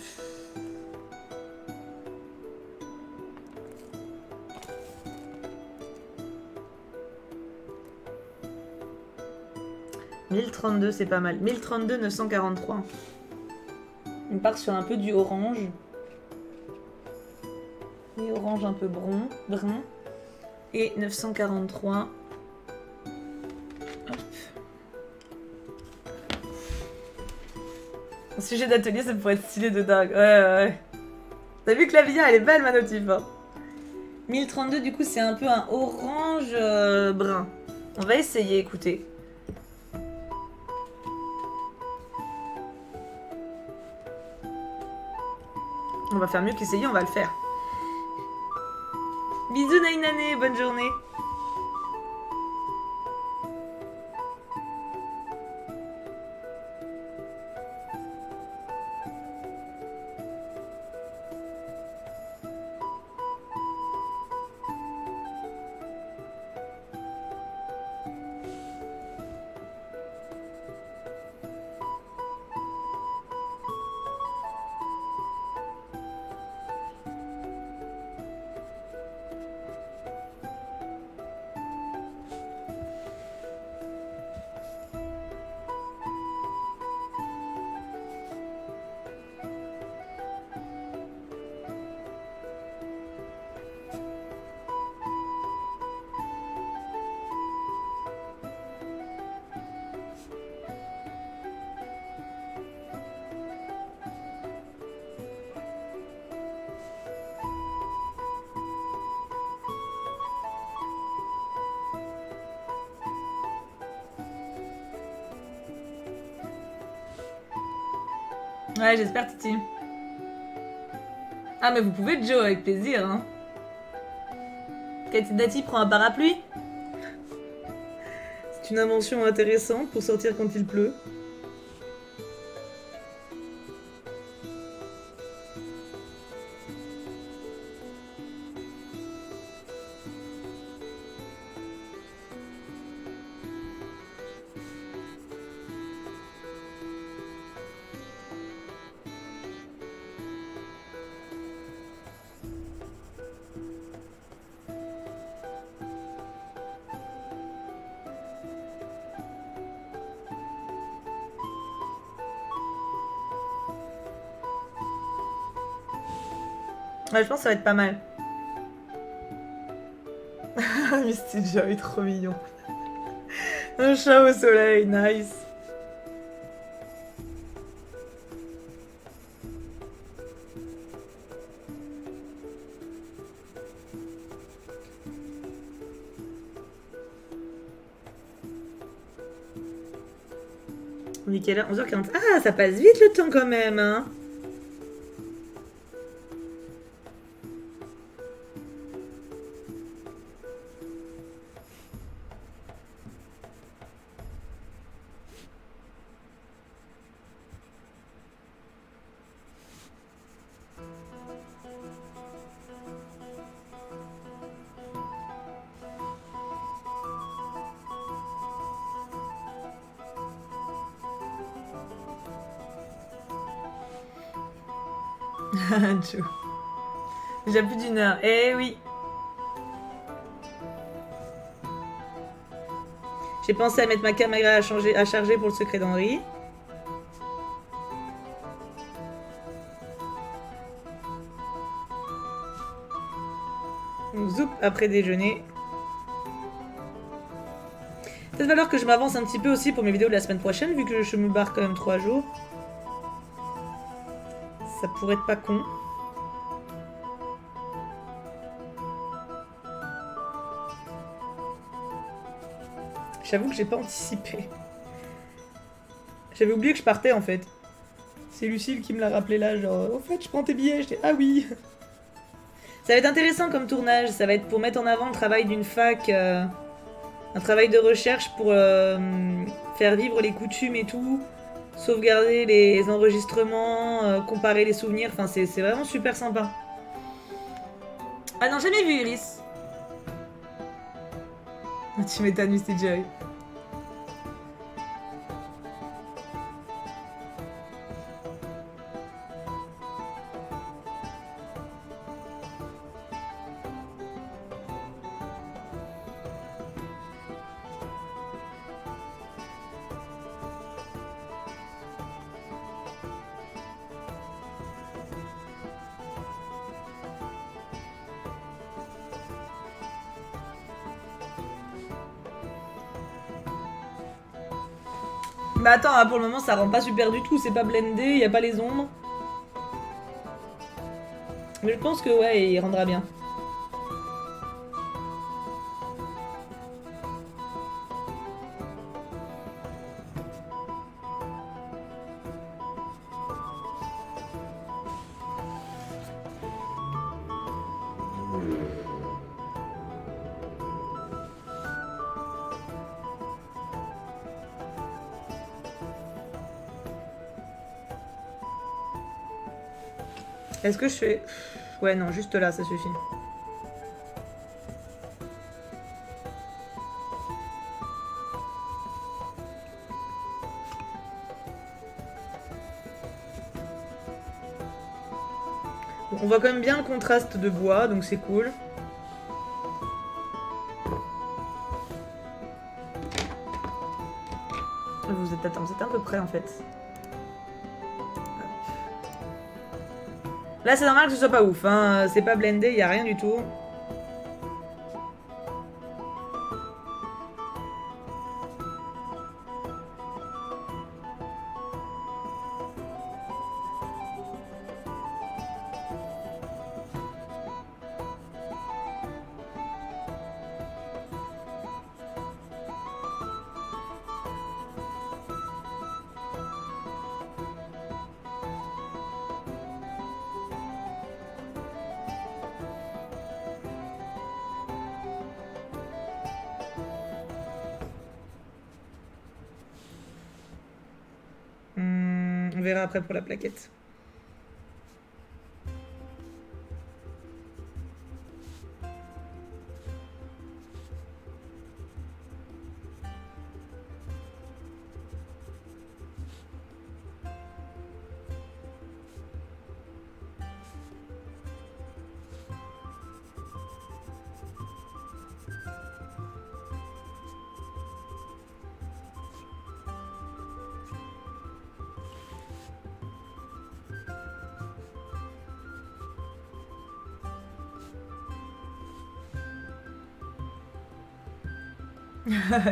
1032, c'est pas mal. 1032, 943. On part sur un peu du orange. Et orange un peu brun. Et 943. Hop. Un sujet d'atelier, ça pourrait être stylé de dingue. Ouais. T'as vu que la via, elle est belle, ma notif. Hein. 1032, du coup, c'est un peu un orange brun. On va essayer, écoutez. On va faire mieux qu'essayer, on va le faire. Bisous Nainane, bonne journée. Ouais, j'espère, Titi. Ah, mais vous pouvez, Joe, avec plaisir, hein. Cathy Dati prend un parapluie. C'est une invention intéressante pour sortir quand il pleut. Ouais, je pense que ça va être pas mal. Misty Joy, trop mignon. Un chat au soleil, nice. On est quelle heure? 11h40. Ah, ça passe vite le temps quand même, hein. Déjà plus d'une heure. Eh oui. J'ai pensé à mettre ma caméra à charger pour le secret d'Henri. Zoup après déjeuner. Peut-être valeur que je m'avance un petit peu aussi pour mes vidéos de la semaine prochaine, vu que je me barre quand même 3 jours. Ça pourrait être pas con. J'avoue que j'ai pas anticipé. J'avais oublié que je partais en fait. C'est Lucille qui me l'a rappelé là, genre, au fait, je prends tes billets. J'étais, ah oui. Ça va être intéressant comme tournage. Ça va être pour mettre en avant le travail d'une fac, un travail de recherche pour faire vivre les coutumes et tout, sauvegarder les enregistrements, comparer les souvenirs. Enfin, c'est vraiment super sympa. Ah non, jamais vu Iris. Tu m'étonnes, Misty Joy. Mais attends, hein, pour le moment ça rend pas super du tout, c'est pas blendé, y a pas les ombres. Mais je pense que ouais, il rendra bien. Est-ce que je fais... Ouais, non, juste là, ça suffit. Bon, on voit quand même bien le contraste de bois, donc c'est cool. Vous êtes un peu près en fait. Là, c'est normal que ce soit pas ouf, hein. C'est pas blendé, y a rien du tout. On verra après pour la plaquette.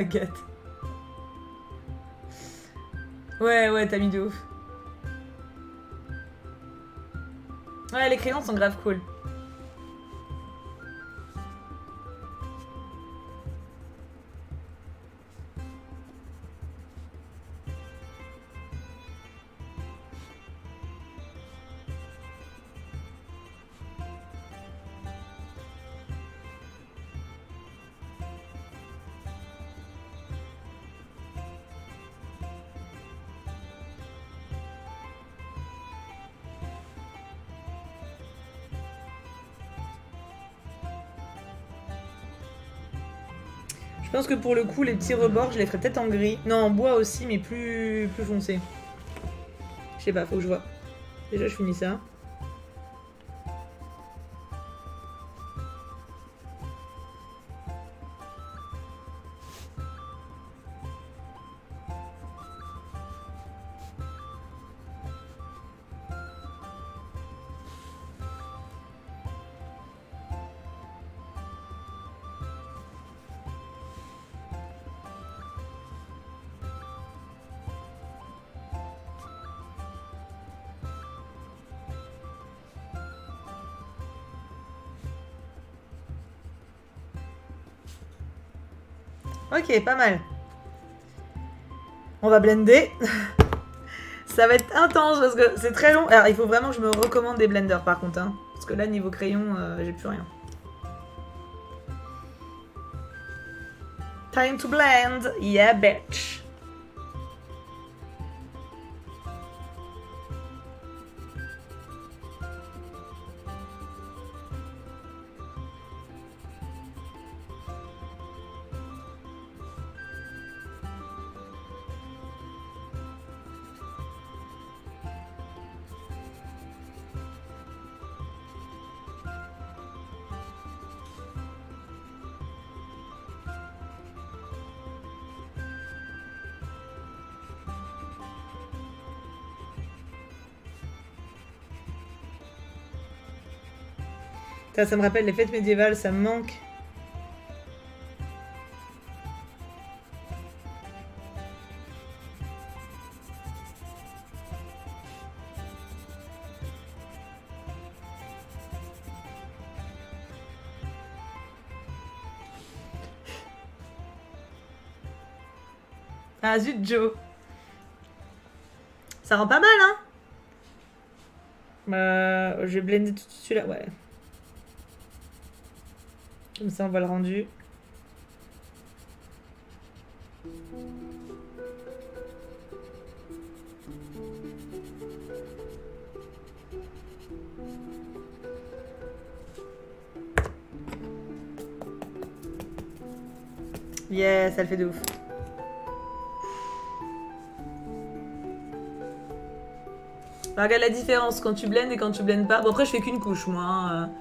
Gat. Ouais, t'as mis de ouf. Ouais, les crayons sont grave cool. Je pense que pour le coup, les petits rebords, je les ferais peut-être en gris. Non, en bois aussi, mais plus foncé. Je sais pas, faut que je vois. Déjà, je finis ça. Ok, pas mal. On va blender. Ça va être intense parce que c'est très long. Alors il faut vraiment que je me recommande des blenders par contre. Hein, parce que là niveau crayon, j'ai plus rien. Time to blend. Yeah bitch. Ça me rappelle les fêtes médiévales, ça me manque. Ah zut Joe. Ça rend pas mal hein. Je vais blender tout de suite celui-là, ouais. Comme ça, on voit le rendu. Yeah, ça le fait de ouf. Regarde la différence quand tu blendes et quand tu blendes pas. Bon, après, je fais qu'une couche, moi. Hein.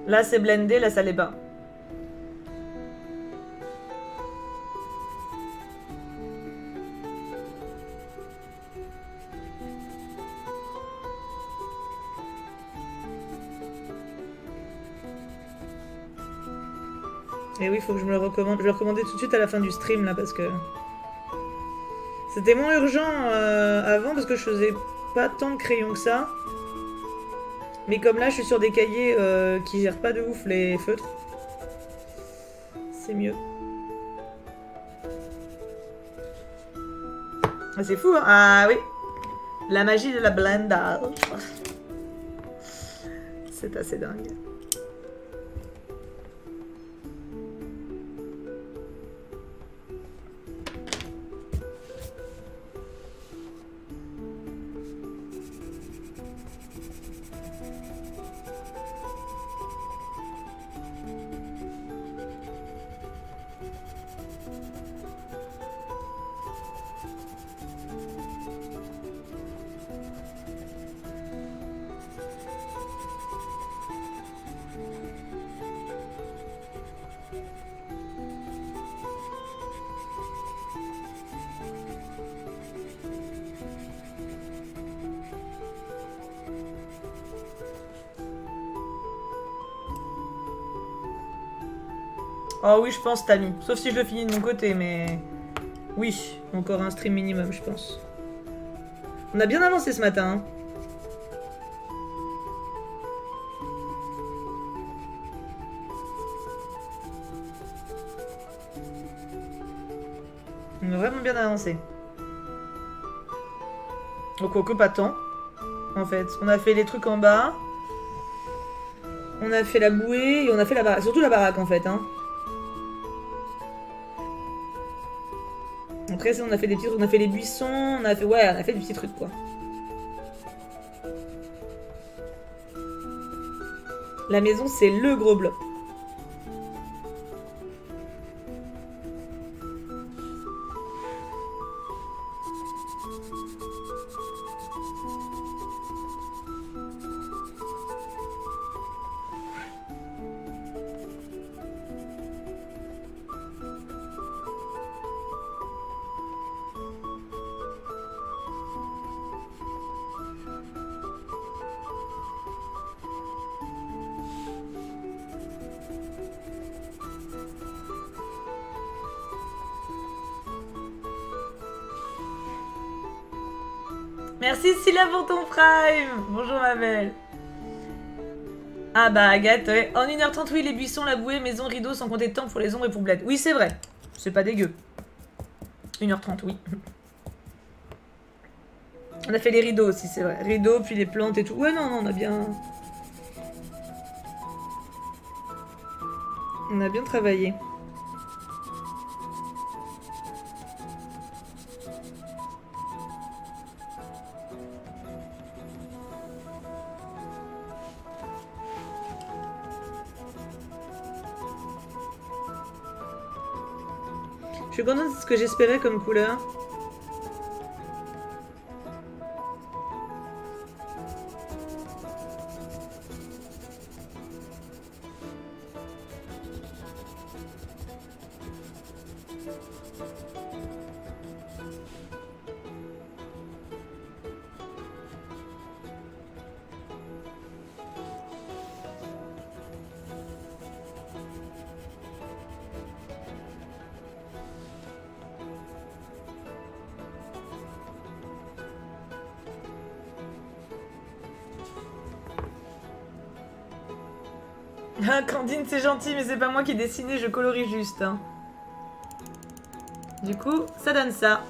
Là, c'est blendé, là, ça l'est pas. Et oui, il faut que je me le recommande. Je vais le recommander tout de suite à la fin du stream, là, parce que... C'était moins urgent avant, parce que je faisais pas tant de crayons que ça. Mais comme là, je suis sur des cahiers qui gèrent pas de ouf les feutres. C'est mieux. Ah, c'est fou, hein? Ah oui. La magie de la blendage. C'est assez dingue. Oh oui, je pense, Tammy. Sauf si je le finis de mon côté, mais... Oui, encore un stream minimum, je pense. On a bien avancé ce matin. Hein. On a vraiment bien avancé. Donc, quoique pas tant, en fait. On a fait les trucs en bas. On a fait la bouée et on a fait la baraque. Surtout la baraque, en fait, hein. Après, on a fait des petits trucs, on a fait les buissons, on a fait... Ouais, on a fait des petits trucs, quoi. La maison, c'est le gros bloc. Merci Scylla pour ton prime. Bonjour ma belle. Ah bah Agathe, ouais. En 1h30, oui, les buissons, la bouée, maison, rideau, sans compter de temps pour les ombres et pour bled. Oui, c'est vrai. C'est pas dégueu. 1h30, oui. On a fait les rideaux aussi, c'est vrai. Rideaux, puis les plantes et tout. Ouais, non, on a bien... On a bien travaillé. Je suis contente de ce que j'espérais comme couleur. Ah, Candine, c'est gentil, mais c'est pas moi qui ai dessiné, je colorie juste. Hein. Du coup, ça donne ça.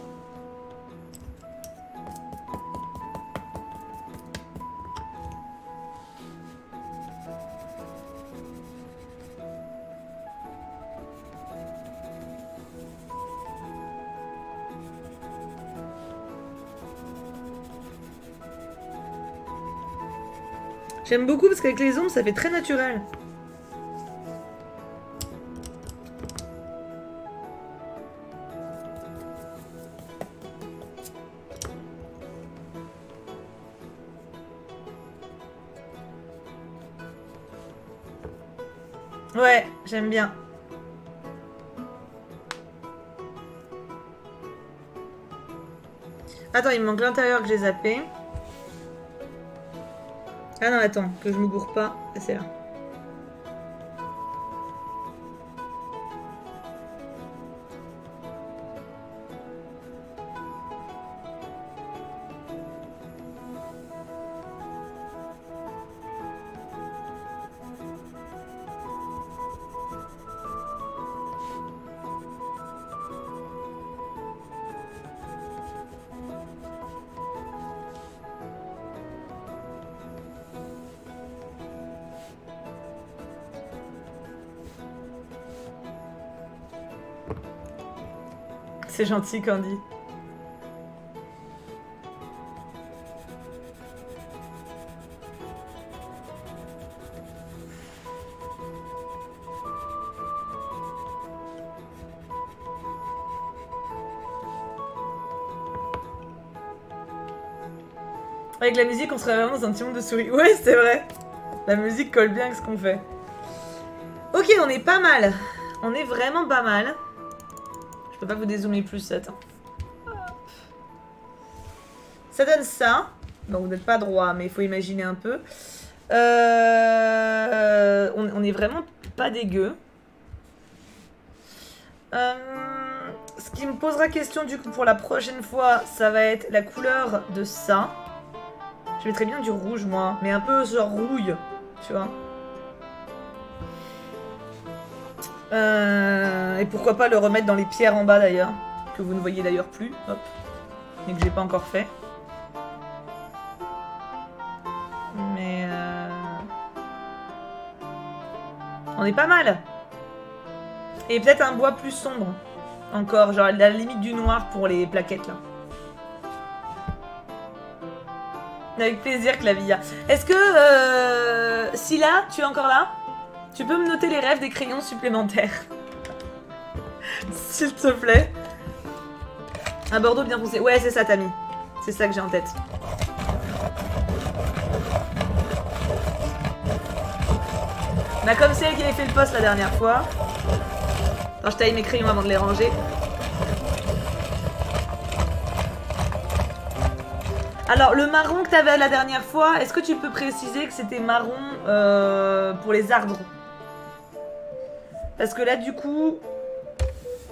J'aime beaucoup parce qu'avec les ombres, ça fait très naturel. Ouais, j'aime bien. Attends, il me manque l'intérieur que j'ai zappé. Ah non, attends, que je me gourre pas. C'est là. C'est gentil, Candy. Avec la musique, on serait vraiment dans un petit monde de souris. Ouais, c'est vrai. La musique colle bien avec ce qu'on fait. Ok, on est pas mal. On est vraiment pas mal. Je peux pas vous dézoomer plus, attends. Ça donne ça. Bon, vous n'êtes pas droit, mais il faut imaginer un peu. On est vraiment pas dégueu. Ce qui me posera question du coup pour la prochaine fois, ça va être la couleur de ça. Je mettrais bien du rouge, moi. Mais un peu genre rouille, tu vois. Et pourquoi pas le remettre dans les pierres en bas d'ailleurs. Que vous ne voyez d'ailleurs plus. Hop. Mais que j'ai pas encore fait. Mais on est pas mal. Et peut-être un bois plus sombre. Encore, genre à la limite du noir pour les plaquettes là. Avec plaisir, Clavia. Est-ce que Scylla, tu es encore là? Tu peux me noter les rêves des crayons supplémentaires. S'il te plaît. Un bordeaux bien foncé. Ouais, c'est ça, Tammy. C'est ça que j'ai en tête. Bah, comme c'est elle qui avait fait le poste la dernière fois. Attends, je taille mes crayons avant de les ranger. Alors, le marron que tu avais la dernière fois, est-ce que tu peux préciser que c'était marron pour les arbres? Parce que là, du coup,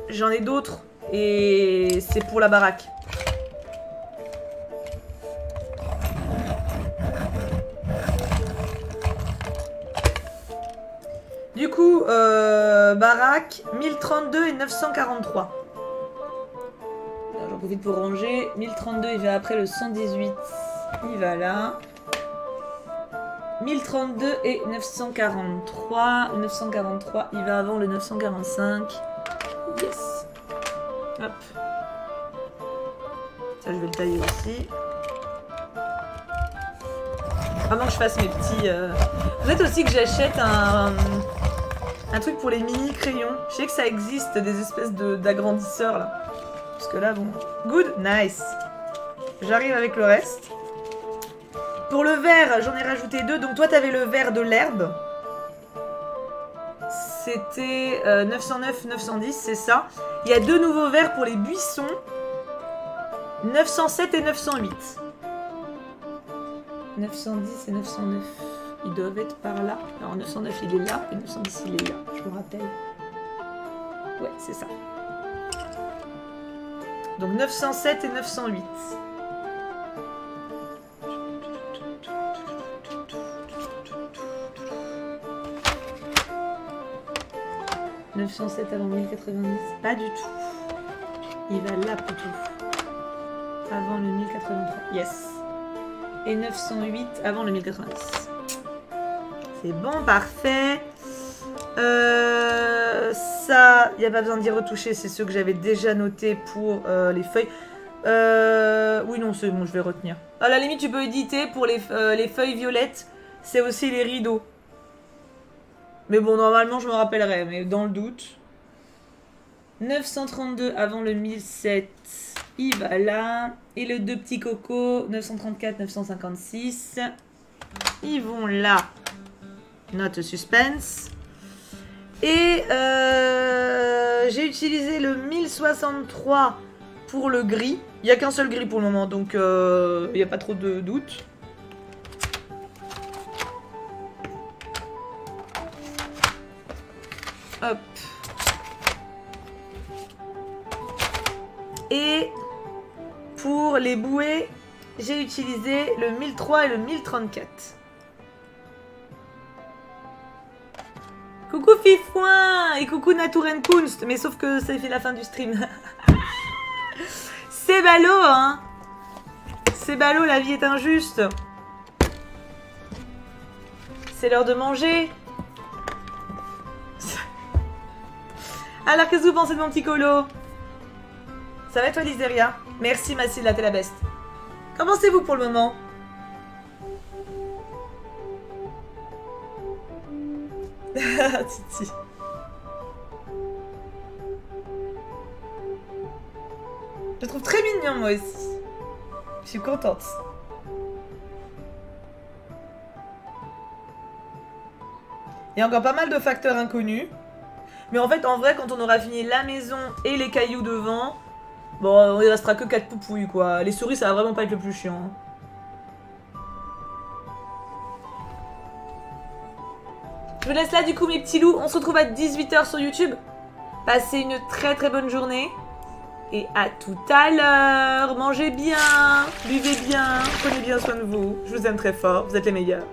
j'en ai d'autres et c'est pour la baraque. Du coup, baraque, 1032 et 943. J'en J'en profite pour ranger. 1032, il va après le 118. Il va là. 1032 et 943. 943, il va avant le 945. Yes. Hop. Ça, je vais le tailler aussi. Vraiment que je fasse mes petits... Peut-être aussi que j'achète un truc pour les mini crayons. Je sais que ça existe, des espèces d'agrandisseurs là. Parce que là, bon... Good, nice. J'arrive avec le reste. Pour le vert, j'en ai rajouté 2. Donc toi, t'avais le vert de l'herbe. C'était 909, 910, c'est ça. Il y a 2 nouveaux verts pour les buissons. 907 et 908. 910 et 909. Ils doivent être par là. Alors 909 il est là et 910 il est là. Je me rappelle. Ouais, c'est ça. Donc 907 et 908. 907 avant 1090. Pas du tout. Il va là plutôt. Avant le 1083. Yes. Et 908 avant le 1090. C'est bon, parfait. Ça, il n'y a pas besoin d'y retoucher. C'est ceux que j'avais déjà notés pour les feuilles. Oui, non, c'est bon, je vais retenir. À la limite, tu peux éditer pour les feuilles violettes. C'est aussi les rideaux. Mais bon, normalement, je me rappellerai. Mais dans le doute. 932 avant le 1007. Il va là. Et le 2 petits cocos. 934, 956. Ils vont là. Note suspense. Et j'ai utilisé le 1063 pour le gris. Il n'y a qu'un seul gris pour le moment. Donc il n'y a pas trop de doute. Hop. Et pour les bouées, j'ai utilisé le 1003 et le 1034. Coucou Fifouin et coucou Naturenkunst. Mais sauf que ça fait la fin du stream. C'est ballot, hein. C'est ballot, la vie est injuste. C'est l'heure de manger. Alors, qu'est-ce que vous pensez de mon petit colo? Ça va toi, Liseria? Merci, Mathilda, t'es la best. Qu'en pensez-vous pour le moment? Titi. Je le trouve très mignon, moi aussi. Je suis contente. Il y a encore pas mal de facteurs inconnus. Mais en fait, en vrai, quand on aura fini la maison et les cailloux devant, bon, il restera que 4 poupouilles, quoi. Les souris, ça va vraiment pas être le plus chiant. Je vous laisse là, du coup, mes petits loups. On se retrouve à 18 h sur YouTube. Passez une très très bonne journée. Et à tout à l'heure. Mangez bien, buvez bien, prenez bien soin de vous. Je vous aime très fort, vous êtes les meilleurs.